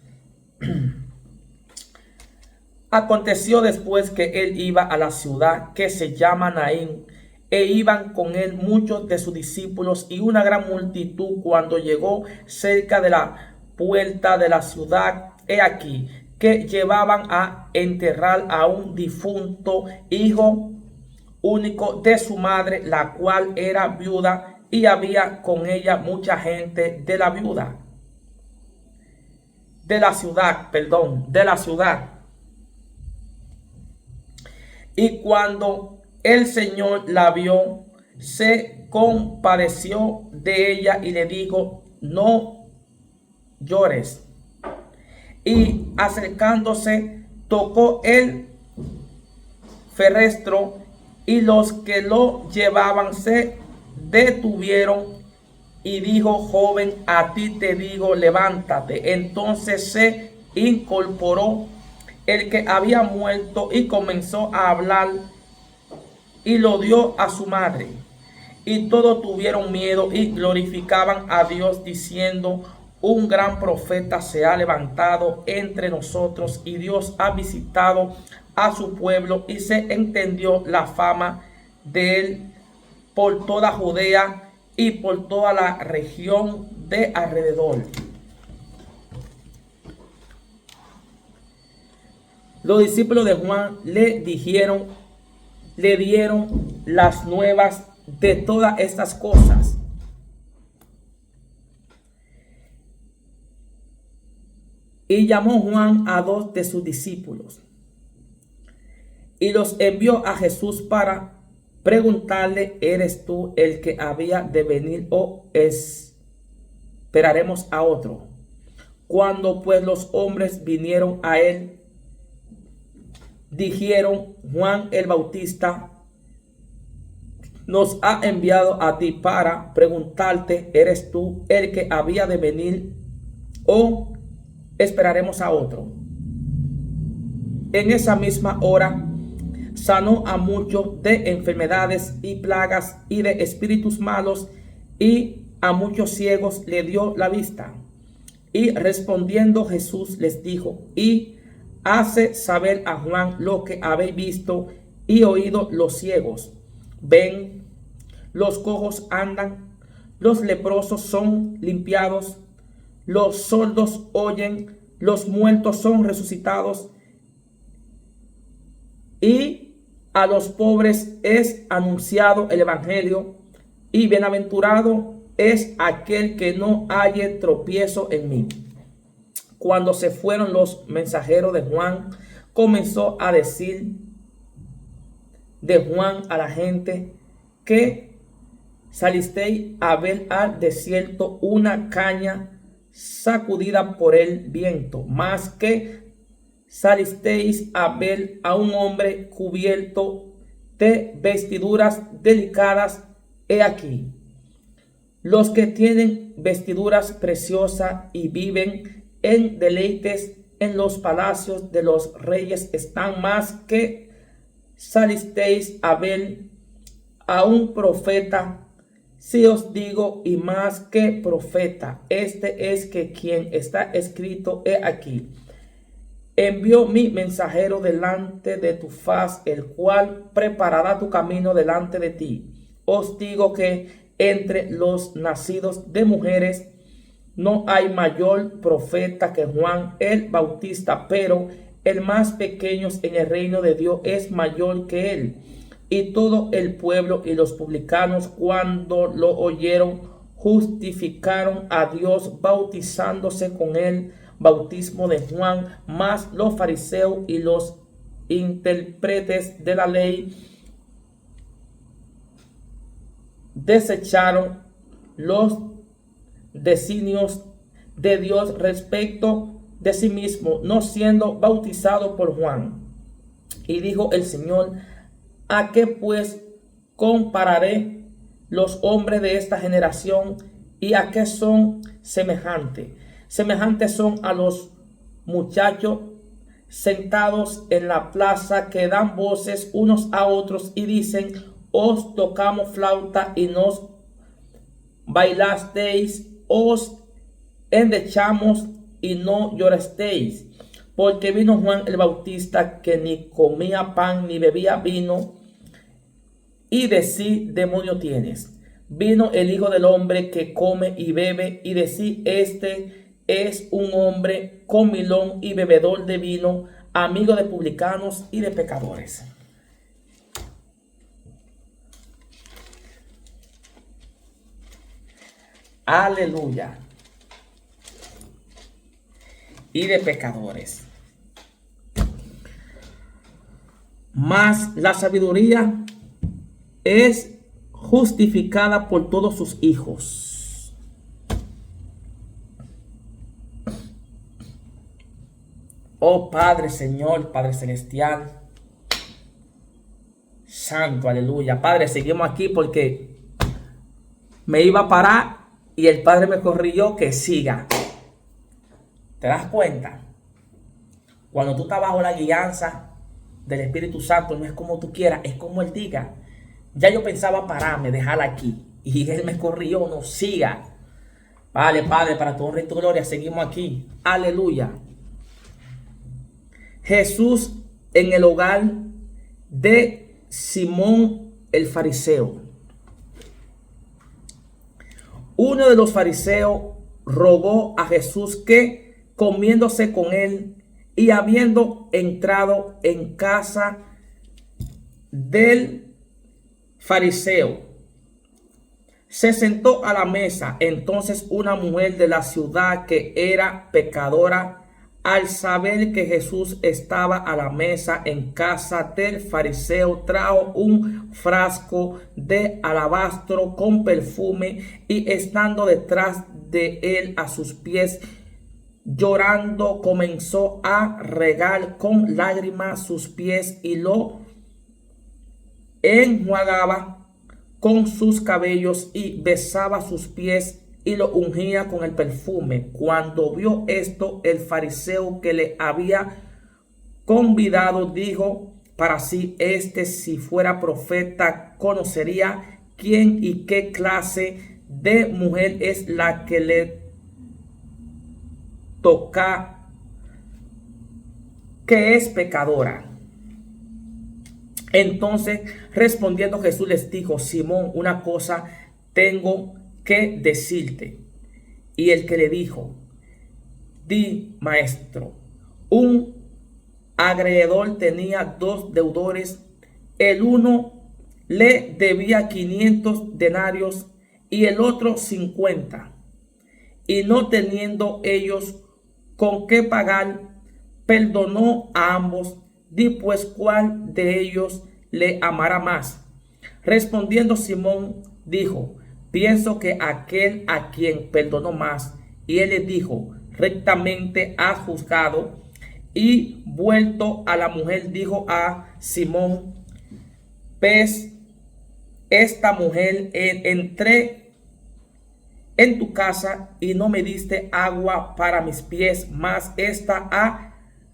Aconteció después que él iba a la ciudad que se llama Naín, e iban con él muchos de sus discípulos y una gran multitud. Cuando llegó cerca de la puerta de la ciudad, he aquí que llevaban a enterrar a un difunto hijo único de su madre, la cual era viuda, y había con ella mucha gente de la ciudad. Y cuando el Señor la vio, se compadeció de ella y le dijo: no llores. Y acercándose, tocó el féretro, y los que lo llevaban se detuvieron, y dijo: joven, a ti te digo, levántate. Entonces se incorporó el que había muerto, y comenzó a hablar y lo dio a su madre. Y todos tuvieron miedo y glorificaban a Dios diciendo: un gran profeta se ha levantado entre nosotros, y Dios ha visitado a su pueblo, y se entendió la fama de él por toda Judea y por toda la región de alrededor. Los discípulos de Juan le dieron las nuevas de todas estas cosas. Y llamó Juan a 2 de sus discípulos y los envió a Jesús para preguntarle: ¿eres tú el que había de venir, o esperaremos a otro? Cuando pues los hombres vinieron a él, dijeron: Juan el Bautista nos ha enviado a ti para preguntarte: ¿eres tú el que había de venir, o esperaremos a otro? En esa misma hora sanó a muchos de enfermedades y plagas y de espíritus malos, y a muchos ciegos le dio la vista. Y respondiendo Jesús les dijo: y hace saber a Juan lo que habéis visto y oído: los ciegos ven, los cojos andan, los leprosos son limpiados, los sordos oyen, los muertos son resucitados, y a los pobres es anunciado el evangelio. Y bienaventurado es aquel que no halle tropiezo en mí. Cuando se fueron los mensajeros de Juan, comenzó a decir de Juan a la gente: que salisteis a ver al desierto una caña sacudida por el viento, más que salisteis a ver a un hombre cubierto de vestiduras delicadas. He aquí, los que tienen vestiduras preciosas y viven en deleites en los palacios de los reyes están. Más que salisteis a ver a un profeta. Si os digo, y más que profeta, este es que quien está escrito: he aquí, envió mi mensajero delante de tu faz, el cual preparará tu camino delante de ti. Os digo que entre los nacidos de mujeres no hay mayor profeta que Juan el Bautista, pero el más pequeño en el reino de Dios es mayor que él. Y todo el pueblo y los publicanos, cuando lo oyeron, justificaron a Dios bautizándose con el bautismo de Juan. Mas los fariseos y los intérpretes de la ley desecharon los designios de Dios respecto de sí mismo, no siendo bautizado por Juan. Y dijo el Señor: ¿a qué pues compararé los hombres de esta generación? ¿Y a qué son semejantes? Semejantes son a los muchachos sentados en la plaza, que dan voces unos a otros y dicen: os tocamos flauta y nos bailasteis, os endechamos y no llorasteis. Porque vino Juan el Bautista, que ni comía pan ni bebía vino, y decís: demonio tienes. Vino el Hijo del Hombre, que come y bebe, y decís: este es un hombre comilón y bebedor de vino, amigo de publicanos y de pecadores. Aleluya. Y de pecadores. Mas la sabiduría es justificada por todos sus hijos. Oh Padre, Señor, Padre Celestial, Santo, aleluya. Padre, seguimos aquí porque me iba a parar y el Padre me corrigió que siga. ¿Te das cuenta? Cuando tú estás bajo la guianza del Espíritu Santo, no es como tú quieras, es como Él diga. Ya yo pensaba pararme, dejarla aquí. Y Él me corrió, no siga. Vale, Padre, para tu honra y tu gloria, seguimos aquí. Aleluya. Jesús en el hogar de Simón el fariseo. Uno de los fariseos rogó a Jesús que, comiéndose con él y habiendo entrado en casa del fariseo, se sentó a la mesa. Entonces una mujer de la ciudad que era pecadora, al saber que Jesús estaba a la mesa en casa del fariseo, trajo un frasco de alabastro con perfume y estando detrás de él a sus pies, llorando, comenzó a regar con lágrimas sus pies y lo enjuagaba con sus cabellos y besaba sus pies y lo ungía con el perfume. Cuando vio esto, el fariseo que le había convidado dijo para sí: este, si fuera profeta, conocería quién y qué clase de mujer es la que le toca, que es pecadora. Entonces, respondiendo Jesús les dijo: Simón, una cosa tengo que decirte. Y el que le dijo: di, maestro. Un acreedor tenía dos deudores. El uno le debía 500 denarios y el otro 50. Y no teniendo ellos con qué pagar, perdonó a ambos. Di pues, ¿cuál de ellos le amará más? Respondiendo Simón dijo: pienso que aquel a quien perdonó más. Y él le dijo: rectamente has juzgado. Y vuelto a la mujer, dijo a Simón: ves, esta mujer, entré en tu casa y no me diste agua para mis pies, mas esta ha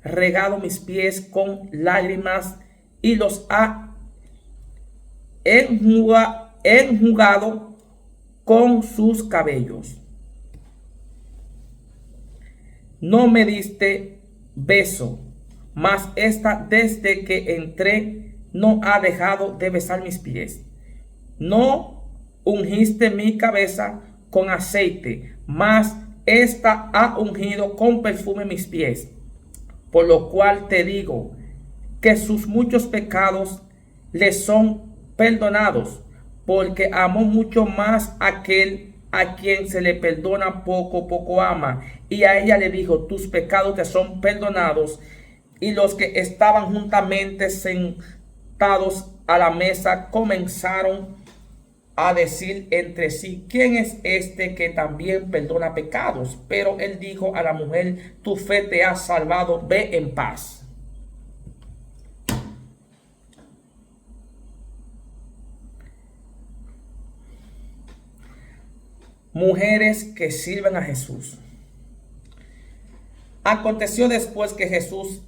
regado mis pies con lágrimas y los ha enjugado con sus cabellos. No me diste beso, mas esta desde que entré no ha dejado de besar mis pies. No ungiste mi cabeza con aceite, mas esta ha ungido con perfume mis pies. Por lo cual te digo que sus muchos pecados le son perdonados, porque amó mucho más aquel a quien se le perdona poco, poco ama. Y a ella le dijo: tus pecados te son perdonados. Y los que estaban juntamente sentados a la mesa comenzaron a decir entre sí: ¿quién es este que también perdona pecados? Pero él dijo a la mujer: tu fe te ha salvado, ve en paz. Mujeres que sirven a Jesús. Aconteció después que Jesús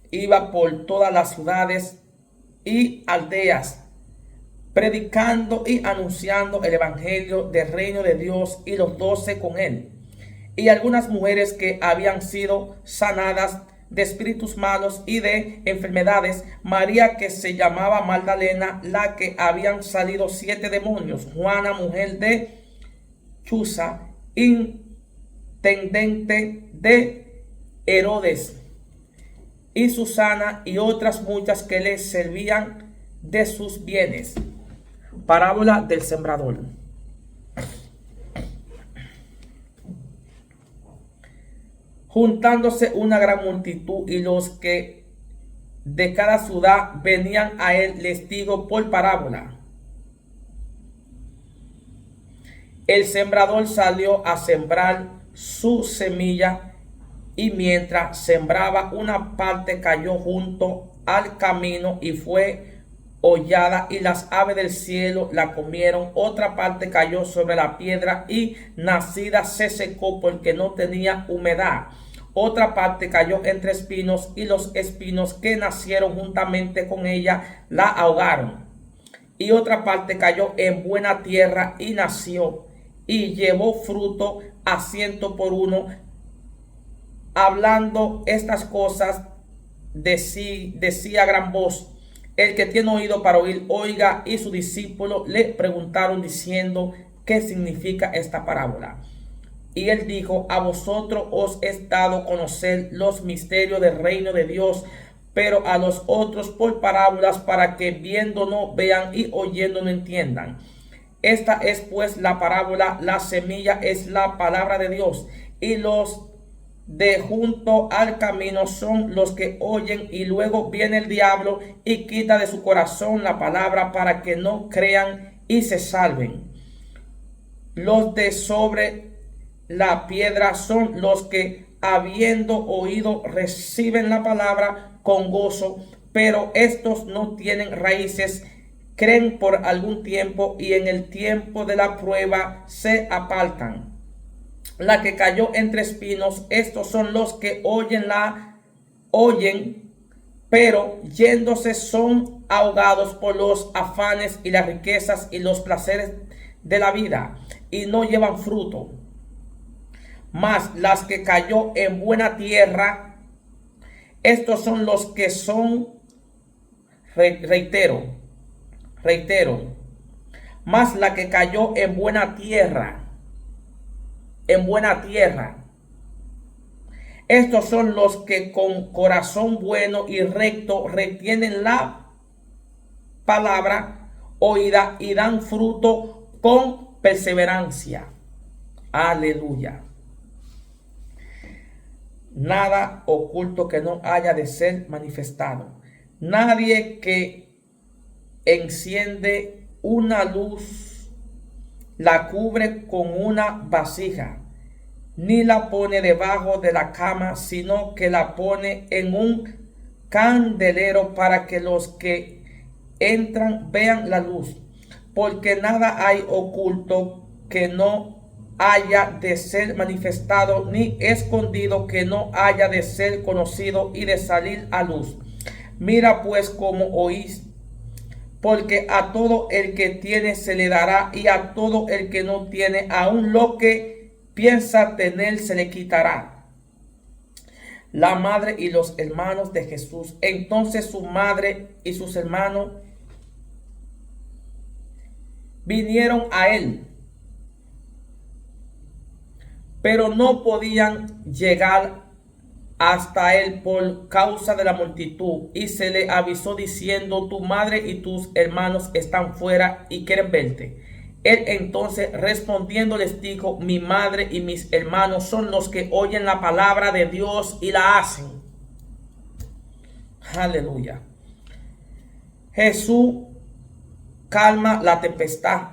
iba por todas las ciudades y aldeas, predicando y anunciando el evangelio del reino de Dios, y los 12 con él. Y algunas mujeres que habían sido sanadas de espíritus malos y de enfermedades: María, que se llamaba Magdalena, la que habían salido 7 demonios; Juana, mujer de Chuza, intendente de Herodes; y Susana, y otras muchas que le servían de sus bienes. Parábola del sembrador. Juntándose una gran multitud y los que de cada ciudad venían a él, les digo por parábola: el sembrador salió a sembrar su semilla, y mientras sembraba, una parte cayó junto al camino y fue hollada, y las aves del cielo la comieron. Otra parte cayó sobre la piedra y nacida se secó porque no tenía humedad. Otra parte cayó entre espinos, y los espinos que nacieron juntamente con ella la ahogaron. Y otra parte cayó en buena tierra y nació, y llevó fruto a 100 por 1. Hablando estas cosas, decía a gran voz: el que tiene oído para oír, oiga. Y sus discípulos le preguntaron diciendo: ¿qué significa esta parábola? Y él dijo: a vosotros os es dado conocer los misterios del reino de Dios, pero a los otros por parábolas, para que viendo no vean y oyendo no entiendan. Esta es pues la parábola: la semilla es la palabra de Dios, y los de junto al camino son los que oyen, y luego viene el diablo y quita de su corazón la palabra, para que no crean y se salven. Los de sobre la piedra son los que, habiendo oído, reciben la palabra con gozo, pero estos no tienen raíces, creen por algún tiempo, y en el tiempo de la prueba se apartan. La que cayó entre espinos, estos son los que oyen, pero yéndose son ahogados por los afanes y las riquezas y los placeres de la vida, y no llevan fruto. Mas las que cayó en buena tierra, estos son los que son, reitero, mas la que cayó en buena tierra, estos son los que con corazón bueno y recto retienen la palabra oída y dan fruto con perseverancia. Aleluya. Nada oculto que no haya de ser manifestado. Nadie que enciende una luz la cubre con una vasija, ni la pone debajo de la cama, sino que la pone en un candelero, para que los que entran vean la luz. Porque nada hay oculto que no haya de ser manifestado, ni escondido que no haya de ser conocido y de salir a luz. Mira pues cómo oís, porque a todo el que tiene se le dará, y a todo el que no tiene, aun lo que piensa tener se le quitará. La madre y los hermanos de Jesús. Entonces su madre y sus hermanos vinieron a él, pero no podían llegar hasta él por causa de la multitud, y se le avisó diciendo: tu madre y tus hermanos están fuera y quieren verte. Él entonces respondiendo les dijo: mi madre y mis hermanos son los que oyen la palabra de Dios y la hacen. Aleluya. Jesús calma la tempestad.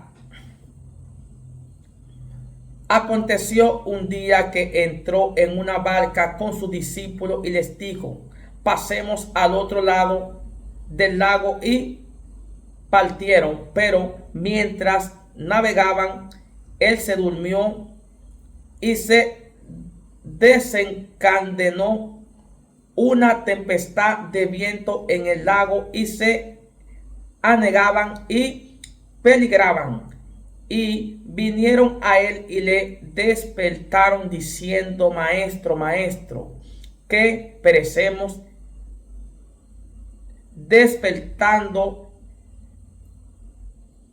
Aconteció un día que entró en una barca con sus discípulos y les dijo: pasemos al otro lado del lago, y partieron. Pero mientras navegaban, él se durmió, y se desencadenó una tempestad de viento en el lago, y se anegaban y peligraban. Y vinieron a él y le despertaron diciendo: maestro, maestro, que perecemos. Despertando,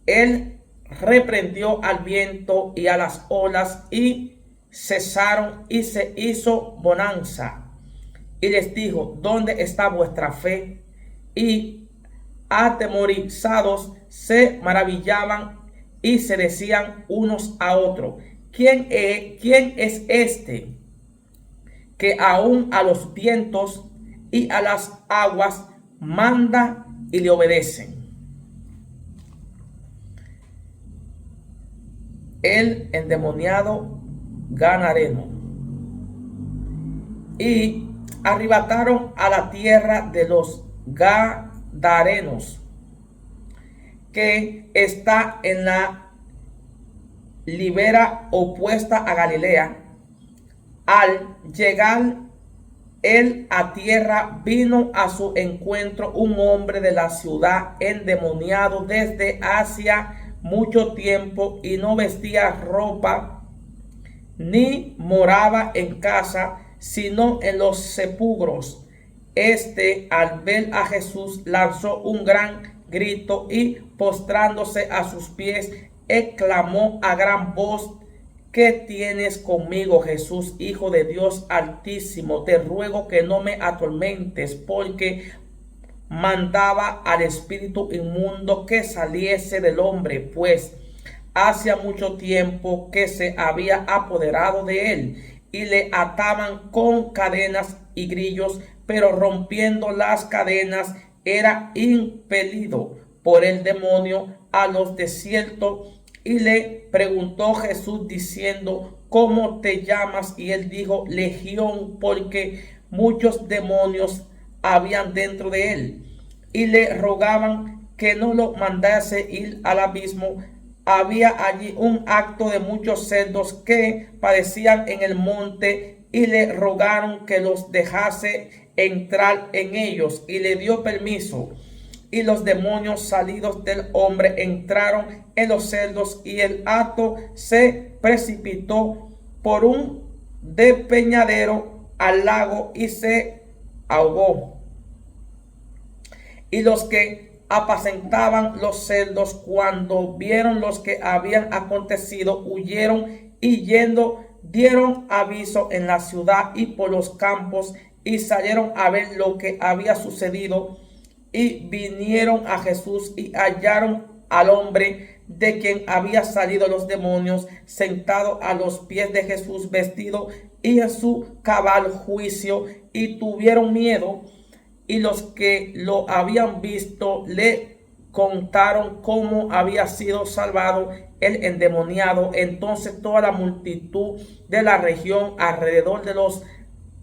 él reprendió al viento y a las olas, y cesaron, y se hizo bonanza. Y les dijo: ¿dónde está vuestra fe? Y atemorizados se maravillaban y se decían unos a otros: ¿quién es este que aún a los vientos y a las aguas manda y le obedecen? El endemoniado Gadareno. Y arrebataron a la tierra de los Gadarenos, que está en la ribera opuesta a Galilea. Al llegar él a tierra, vino a su encuentro un hombre de la ciudad endemoniado desde hacía mucho tiempo y no vestía ropa ni moraba en casa, sino en los sepulcros. Este, al ver a Jesús, lanzó un gran grito y, postrándose a sus pies, exclamó a gran voz: ¿Qué tienes conmigo, Jesús, Hijo de Dios Altísimo? Te ruego que no me atormentes, porque mandaba al espíritu inmundo que saliese del hombre, pues hacía mucho tiempo que se había apoderado de él, y le ataban con cadenas y grillos, pero rompiendo las cadenas era impelido por el demonio a los desiertos. Y le preguntó Jesús diciendo: ¿Cómo te llamas? Y él dijo: Legión, porque muchos demonios habían dentro de él. Y le rogaban que no lo mandase ir al abismo. Había allí un acto de muchos cerdos que padecían en el monte, y le rogaron que los dejase entrar en ellos, y le dio permiso. Y los demonios salidos del hombre entraron en los cerdos, y el hato se precipitó por un despeñadero al lago y se ahogó. Y los que apacentaban los cerdos, cuando vieron lo que habían acontecido, huyeron, y yendo dieron aviso en la ciudad y por los campos, y salieron a ver lo que había sucedido. Y vinieron a Jesús y hallaron al hombre de quien había salido los demonios, sentado a los pies de Jesús, vestido y en su cabal juicio, y tuvieron miedo. Y los que lo habían visto le contaron cómo había sido salvado el endemoniado. Entonces toda la multitud de la región alrededor de los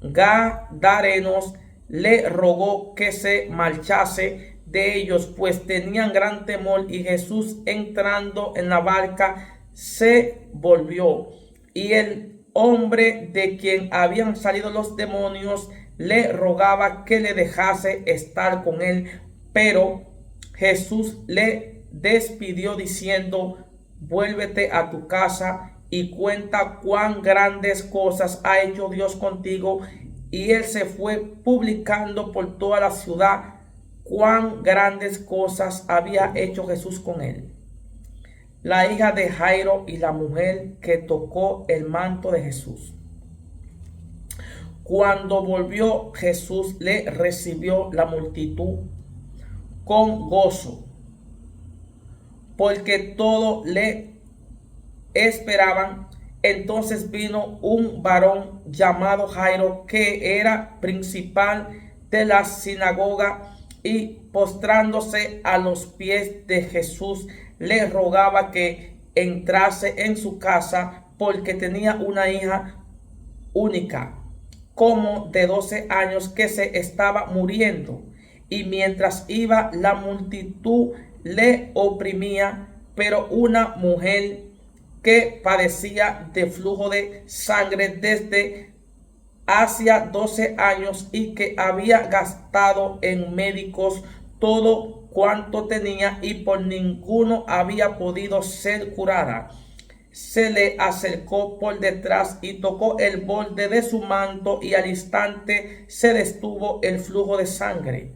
Gadarenos le rogó que se marchase de ellos, pues tenían gran temor. Y Jesús, entrando en la barca, se volvió, y el hombre de quien habían salido los demonios le rogaba que le dejase estar con él. Pero Jesús le despidió diciendo: vuélvete a tu casa y cuenta cuán grandes cosas ha hecho Dios contigo. Y él se fue publicando por toda la ciudad cuán grandes cosas había hecho Jesús con él. La hija de Jairo y la mujer que tocó el manto de Jesús. Cuando volvió Jesús, le recibió la multitud con gozo, porque todo le esperaban. Entonces vino un varón llamado Jairo, que era principal de la sinagoga, y postrándose a los pies de Jesús, le rogaba que entrase en su casa, porque tenía una hija única, como de 12 años, que se estaba muriendo. Y mientras iba, la multitud le oprimía. Pero una mujer que padecía de flujo de sangre desde hacía 12 años, y que había gastado en médicos todo cuanto tenía, y por ninguno había podido ser curada, se le acercó por detrás y tocó el borde de su manto, y al instante se detuvo el flujo de sangre.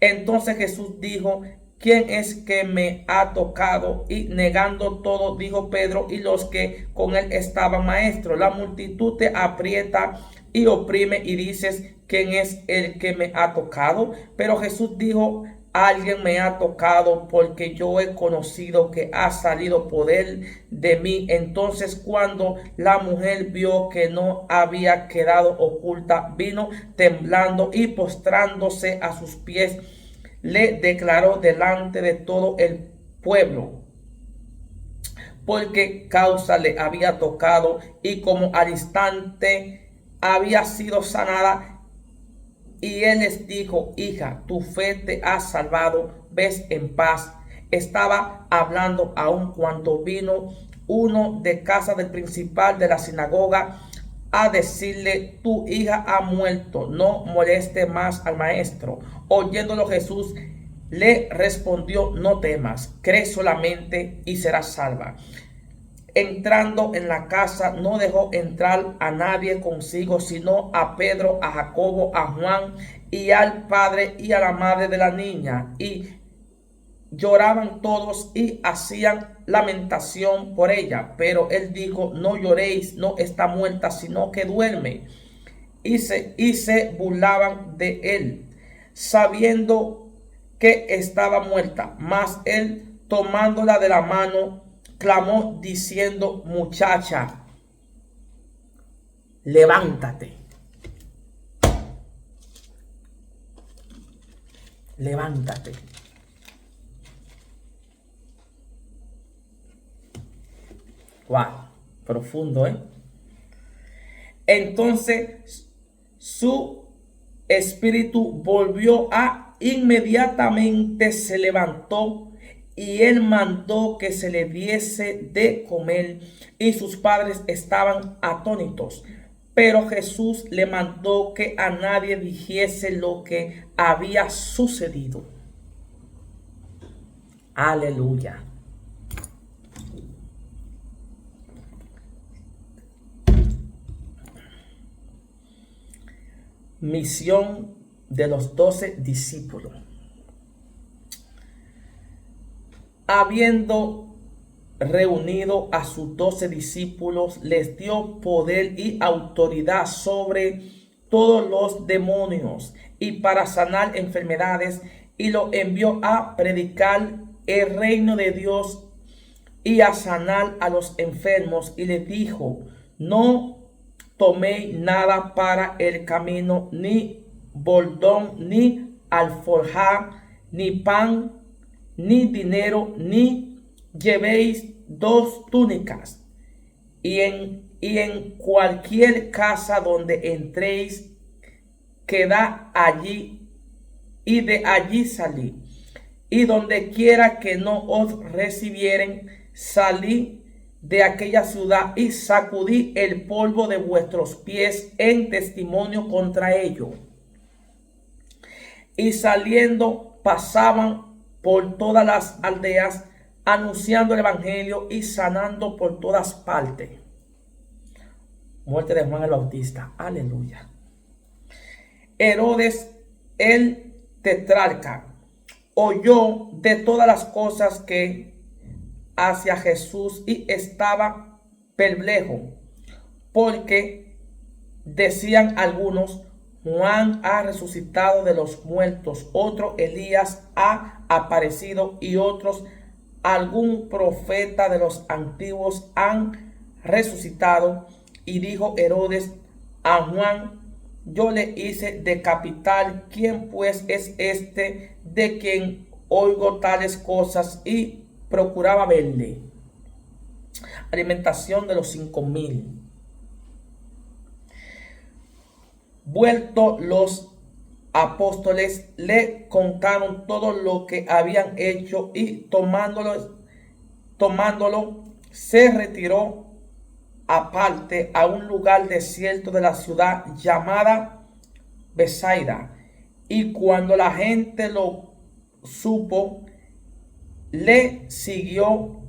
Entonces Jesús dijo: ¿quién es que me ha tocado? Y negando todo, dijo Pedro y los que con él estaban: Maestro, la multitud te aprieta y oprime, y dices: ¿quién es el que me ha tocado? Pero Jesús dijo: alguien me ha tocado, porque yo he conocido que ha salido poder de mí. Entonces, cuando la mujer vio que no había quedado oculta, vino temblando y postrándose a sus pies, le declaró delante de todo el pueblo por qué causa le había tocado, y como al instante había sido sanada. Y él les dijo: hija, tu fe te ha salvado, ves en paz. Estaba hablando aún cuando vino uno de casa del principal de la sinagoga, a decirle: tu hija ha muerto, no moleste más al maestro. Oyéndolo Jesús le respondió: no temas, cree solamente y serás salva. Entrando en la casa, no dejó entrar a nadie consigo, sino a Pedro, a Jacobo, a Juan y al padre y a la madre de la niña. Y lloraban todos y hacían lamentación por ella. Pero él dijo: no lloréis, no está muerta, sino que duerme. Y se burlaban de él, sabiendo que estaba muerta. Mas él, tomándola de la mano, clamó diciendo: muchacha, levántate. Levántate. Wow, profundo, ¿eh? Entonces su espíritu volvió inmediatamente se levantó, y él mandó que se le diese de comer, y sus padres estaban atónitos. Pero Jesús le mandó que a nadie dijese lo que había sucedido. Aleluya. Misión de los 12 discípulos. Habiendo reunido a sus 12 discípulos, les dio poder y autoridad sobre todos los demonios y para sanar enfermedades, y los envió a predicar el reino de Dios y a sanar a los enfermos. Y les dijo: no toméis nada para el camino, ni bordón, ni alforja, ni pan, ni dinero, ni llevéis 2 túnicas. Y en cualquier casa donde entréis, quedad allí, y de allí salid. Y donde quiera que no os recibieren, salid de aquella ciudad y sacudí el polvo de vuestros pies en testimonio contra ellos. Y saliendo pasaban por todas las aldeas, anunciando el evangelio y sanando por todas partes. Muerte de Juan el Bautista. Aleluya. Herodes el tetrarca oyó de todas las cosas que hacia Jesús y estaba perplejo, porque decían algunos: Juan ha resucitado de los muertos, otro Elías ha aparecido, y otros: algún profeta de los antiguos han resucitado. Y dijo Herodes a Juan: yo le hice decapitar. ¿Quién pues es este de quien oigo tales cosas? Y procuraba verle. Alimentación de los 5,000. Vuelto los apóstoles, le contaron todo lo que habían hecho, y tomándolo se retiró aparte a un lugar desierto de la ciudad llamada Betsaida. Y cuando la gente lo supo, le siguió,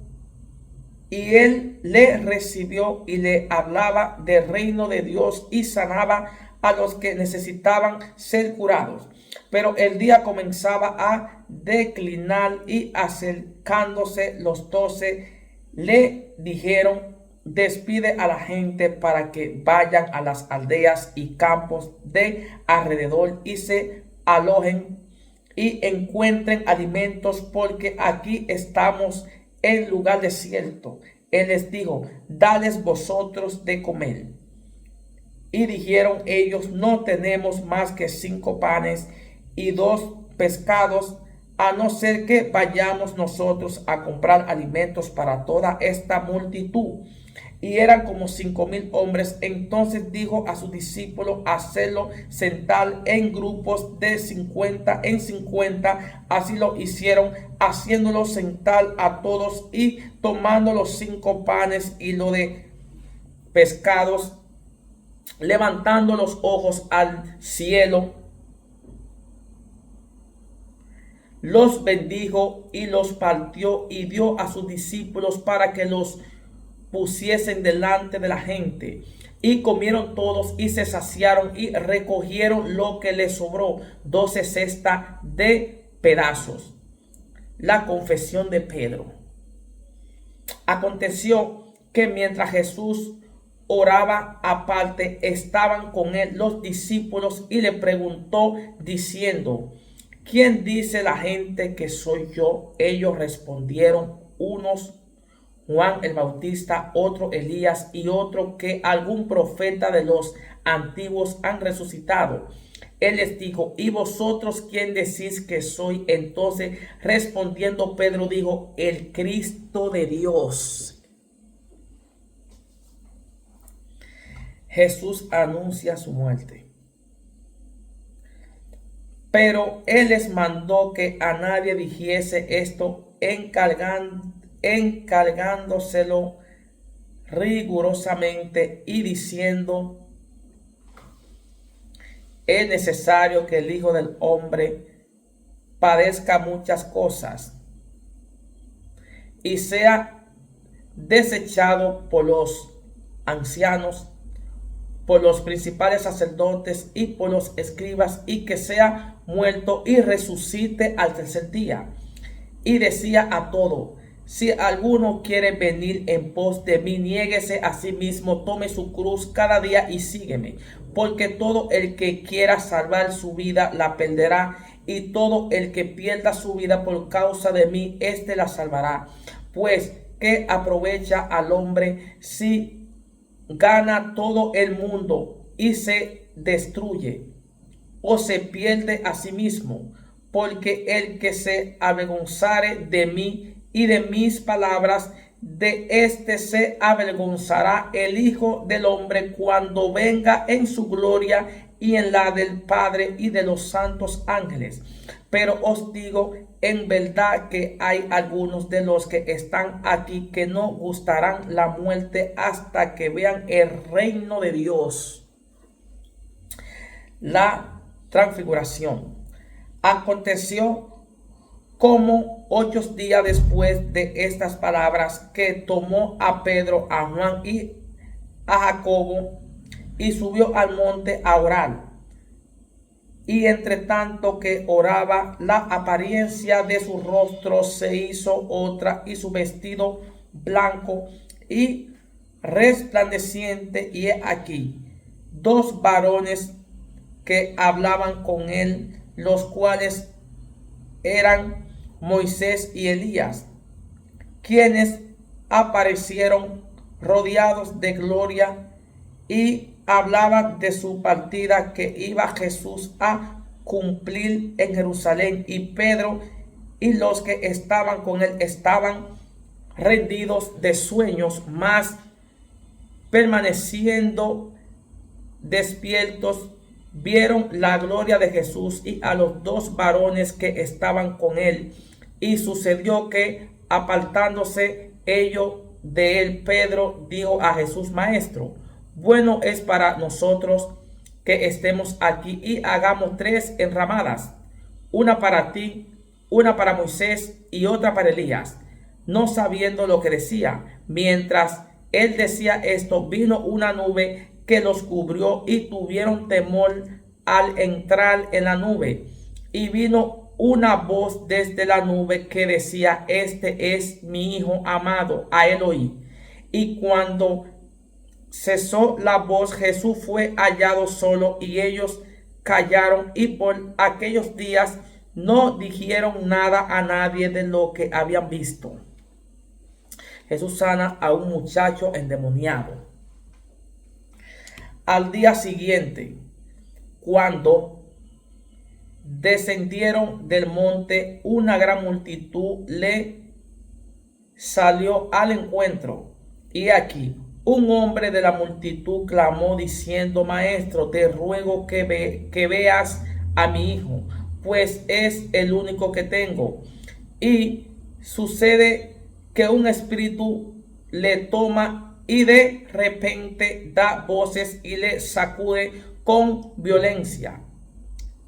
y él le recibió y le hablaba del reino de Dios y sanaba a los que necesitaban ser curados. Pero el día comenzaba a declinar, y acercándose los 12 le dijeron: despide a la gente para que vayan a las aldeas y campos de alrededor y se alojen y encuentren alimentos, porque aquí estamos en lugar desierto. Él les dijo: dales vosotros de comer. Y dijeron ellos: no tenemos más que 5 panes y 2 pescados, a no ser que vayamos nosotros a comprar alimentos para toda esta multitud. Y eran como 5,000 hombres. Entonces dijo a sus discípulos hacerlo sentar en grupos de 50 en 50. Así lo hicieron, haciéndolo sentar a todos, y tomando los 5 panes y lo de pescados, levantando los ojos al cielo, los bendijo y los partió y dio a sus discípulos para que los pusiesen delante de la gente. Y comieron todos y se saciaron y recogieron lo que les sobró, 12 cestas de pedazos. La confesión de Pedro. Aconteció que mientras Jesús oraba aparte, estaban con él los discípulos y le preguntó diciendo: ¿quién dice la gente que soy yo? Ellos respondieron: unos Juan el Bautista, otro Elías y otro que algún profeta de los antiguos han resucitado. Él les dijo: ¿y vosotros quién decís que soy? Entonces respondiendo Pedro dijo: el Cristo de Dios. Jesús anuncia su muerte. Pero él les mandó que a nadie dijese esto, encargándoselo rigurosamente y diciendo: es necesario que el Hijo del Hombre padezca muchas cosas y sea desechado por los ancianos, por los principales sacerdotes y por los escribas, y que sea muerto y resucite al tercer día. Y decía a todo: si alguno quiere venir en pos de mí, niéguese a sí mismo, tome su cruz cada día y sígueme. Porque todo el que quiera salvar su vida la perderá, y todo el que pierda su vida por causa de mí, éste la salvará. Pues, ¿qué aprovecha al hombre si gana todo el mundo y se destruye o se pierde a sí mismo? Porque el que se avergonzare de mí y de mis palabras, de éste se avergonzará el Hijo del Hombre cuando venga en su gloria y en la del Padre y de los santos ángeles. Pero os digo en verdad que hay algunos de los que están aquí que no gustarán la muerte hasta que vean el reino de Dios. La transfiguración. Aconteció como 8 días después de estas palabras que tomó a Pedro, a Juan y a Jacobo y subió al monte a orar. Y entre tanto que oraba, la apariencia de su rostro se hizo otra y su vestido blanco y resplandeciente. Y he aquí 2 varones que hablaban con él, los cuales eran Moisés y Elías, quienes aparecieron rodeados de gloria y hablaban de su partida que iba Jesús a cumplir en Jerusalén. Y Pedro y los que estaban con él estaban rendidos de sueños, mas permaneciendo despiertos vieron la gloria de Jesús y a los 2 varones que estaban con él. Y sucedió que apartándose ellos de él, Pedro dijo a Jesús: Maestro, bueno es para nosotros que estemos aquí y hagamos 3 enramadas, una para ti, una para Moisés y otra para Elías. No sabiendo lo que decía, mientras él decía esto, vino una nube que los cubrió y tuvieron temor al entrar en la nube. Y vino una voz desde la nube que decía: este es mi Hijo amado, a él oí. Y cuando cesó la voz, Jesús fue hallado solo y ellos callaron, y por aquellos días no dijeron nada a nadie de lo que habían visto. Jesús sana a un muchacho endemoniado. Al día siguiente, cuando descendieron del monte, una gran multitud le salió al encuentro. Y aquí, un hombre de la multitud clamó diciendo: Maestro, te ruego que veas a mi hijo, pues es el único que tengo. Y sucede que un espíritu le toma y de repente da voces y le sacude con violencia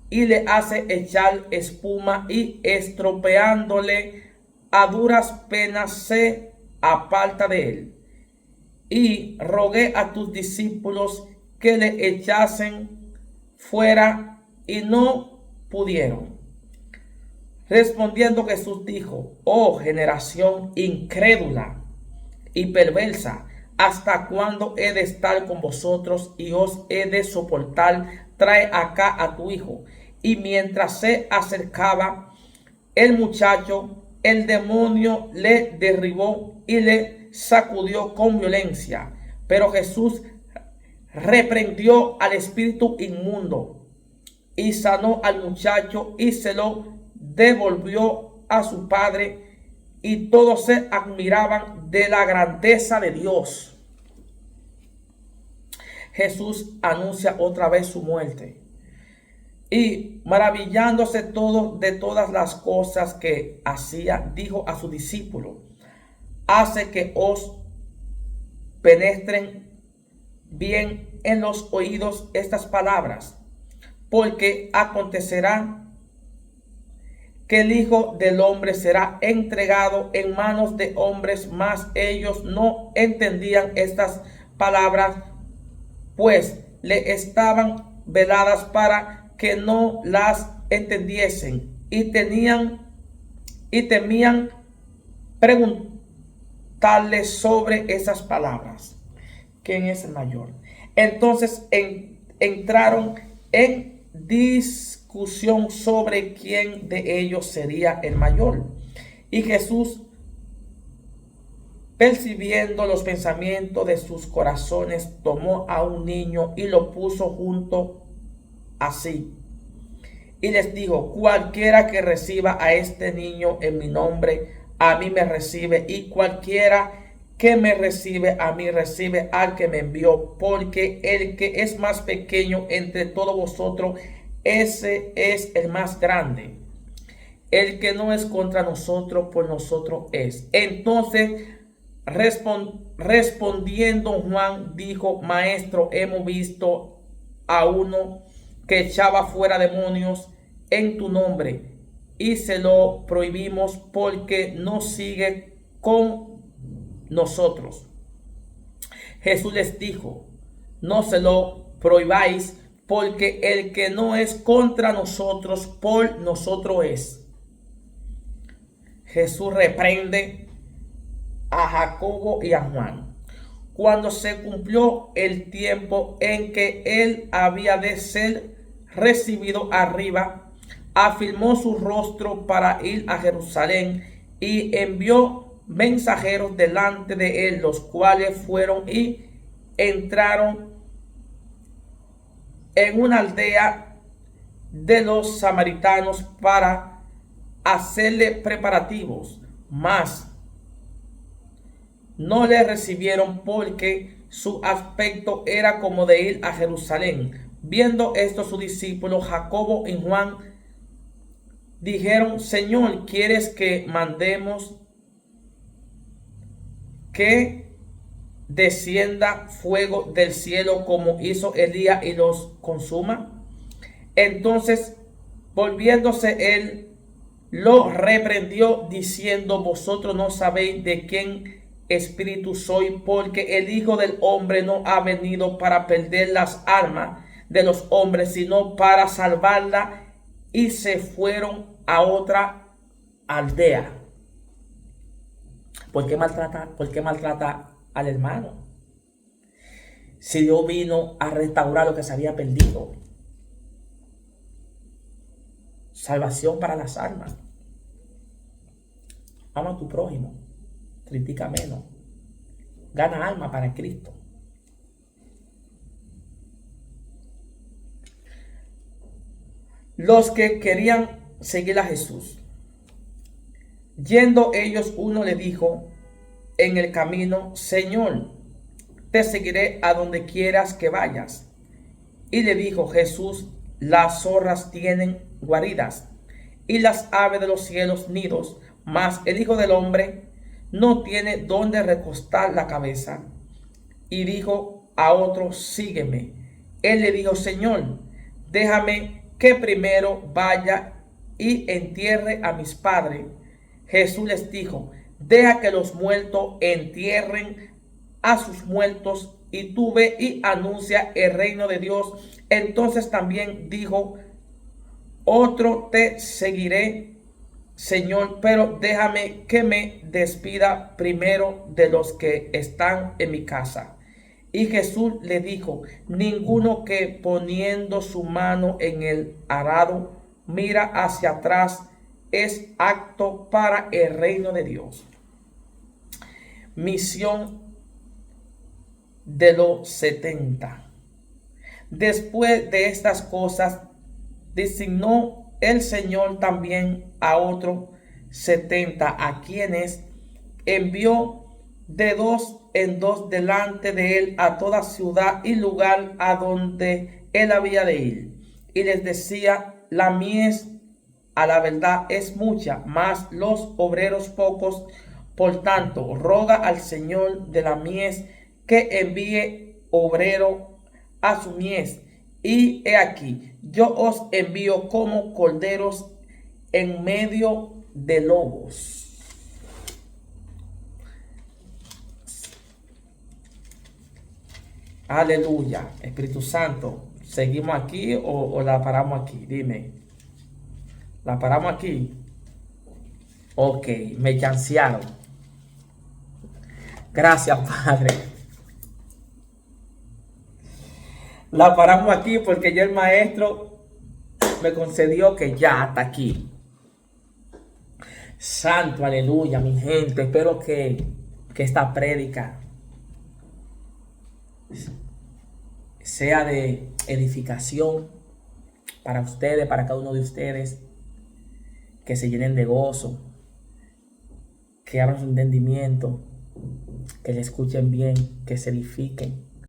y le hace echar espuma y estropeándole a duras penas se aparta de él. Y rogué a tus discípulos que le echasen fuera y no pudieron. Respondiendo Jesús dijo: oh generación incrédula y perversa, ¿hasta cuándo he de estar con vosotros y os he de soportar? Trae acá a tu hijo. Y mientras se acercaba el muchacho, el demonio le derribó y le sacudió con violencia. Pero Jesús reprendió al espíritu inmundo y sanó al muchacho y se lo devolvió a su padre, y todos se admiraban de la grandeza de Dios. Jesús anuncia otra vez su muerte. Y maravillándose todos de todas las cosas que hacía, dijo a su discípulo: hace que os penetren bien en los oídos estas palabras, porque acontecerá que el Hijo del Hombre será entregado en manos de hombres, mas ellos no entendían estas palabras, pues le estaban veladas para que no las entendiesen, y temían preguntarle sobre esas palabras: ¿quién es el mayor? Entonces entraron en discusión sobre quién de ellos sería el mayor. Y Jesús, percibiendo los pensamientos de sus corazones, tomó a un niño y lo puso junto a sí. Y les dijo: cualquiera que reciba a este niño en mi nombre, a mí me recibe, y cualquiera que me recibe a mí, recibe al que me envió. Porque el que es más pequeño entre todos vosotros, ese es el más grande. El que no es contra nosotros, por nosotros es. Entonces, respondiendo Juan, dijo: maestro, hemos visto a uno que echaba fuera demonios en tu nombre, y se lo prohibimos porque no sigue con nosotros. Jesús les dijo: no se lo prohibáis, porque el que no es contra nosotros, por nosotros es. Jesús reprende a Jacobo y a Juan. Cuando se cumplió el tiempo en que él había de ser recibido arriba, afirmó su rostro para ir a Jerusalén y envió mensajeros delante de él, los cuales fueron y entraron en una aldea de los samaritanos para hacerle preparativos, mas no le recibieron, porque su aspecto era como de ir a Jerusalén. Viendo esto, sus discípulos Jacobo y Juan dijeron: Señor, ¿quieres que mandemos que descienda fuego del cielo como hizo Elías y los consuma? Entonces, volviéndose él, lo reprendió diciendo: vosotros no sabéis de quién espíritu soy, porque el Hijo del Hombre no ha venido para perder las almas de los hombres, sino para salvarla. Y se fueron a otra aldea. ¿Por qué maltrata al hermano? Si Dios vino a restaurar lo que se había perdido. Salvación para las almas. Ama a tu prójimo. Critica menos. Gana alma para Cristo. Los que querían seguir a Jesús. Yendo ellos, uno le dijo en el camino: Señor, te seguiré a donde quieras que vayas. Y le dijo Jesús: las zorras tienen guaridas y las aves de los cielos nidos, mas el Hijo del Hombre no tiene donde recostar la cabeza. y dijo a otro, sígueme. Él le dijo, Señor, déjame que primero vaya y entierre a mis padres. Jesús les dijo, deja que los muertos entierren a sus muertos, y tú ve y anuncia el reino de Dios. Entonces también dijo otro, te seguiré, Señor, pero déjame que me despida primero de los que están en mi casa. Y Jesús le dijo, ninguno que poniendo su mano en el arado mira hacia atrás es apto para el reino de Dios. Misión de los 70. Después de estas cosas, designó el Señor también a otros 70, a quienes envió de dos en dos delante de él a toda ciudad y lugar a donde él había de ir. Y les decía, la mies a la verdad es mucha, mas los obreros pocos. Por tanto, roga al Señor de la mies que envíe obrero a su mies. Y he aquí, yo os envío como corderos en medio de lobos. Aleluya. Espíritu Santo, ¿seguimos aquí o la paramos aquí? Dime. ¿La paramos aquí? Ok, me chancearon. Gracias, Padre. La paramos aquí porque ya el maestro me concedió que ya hasta aquí. Santo, aleluya, mi gente. Espero que esta prédica sea de edificación para ustedes, para cada uno de ustedes. Que se llenen de gozo, que abran su entendimiento, que le escuchen bien, que se edifiquen.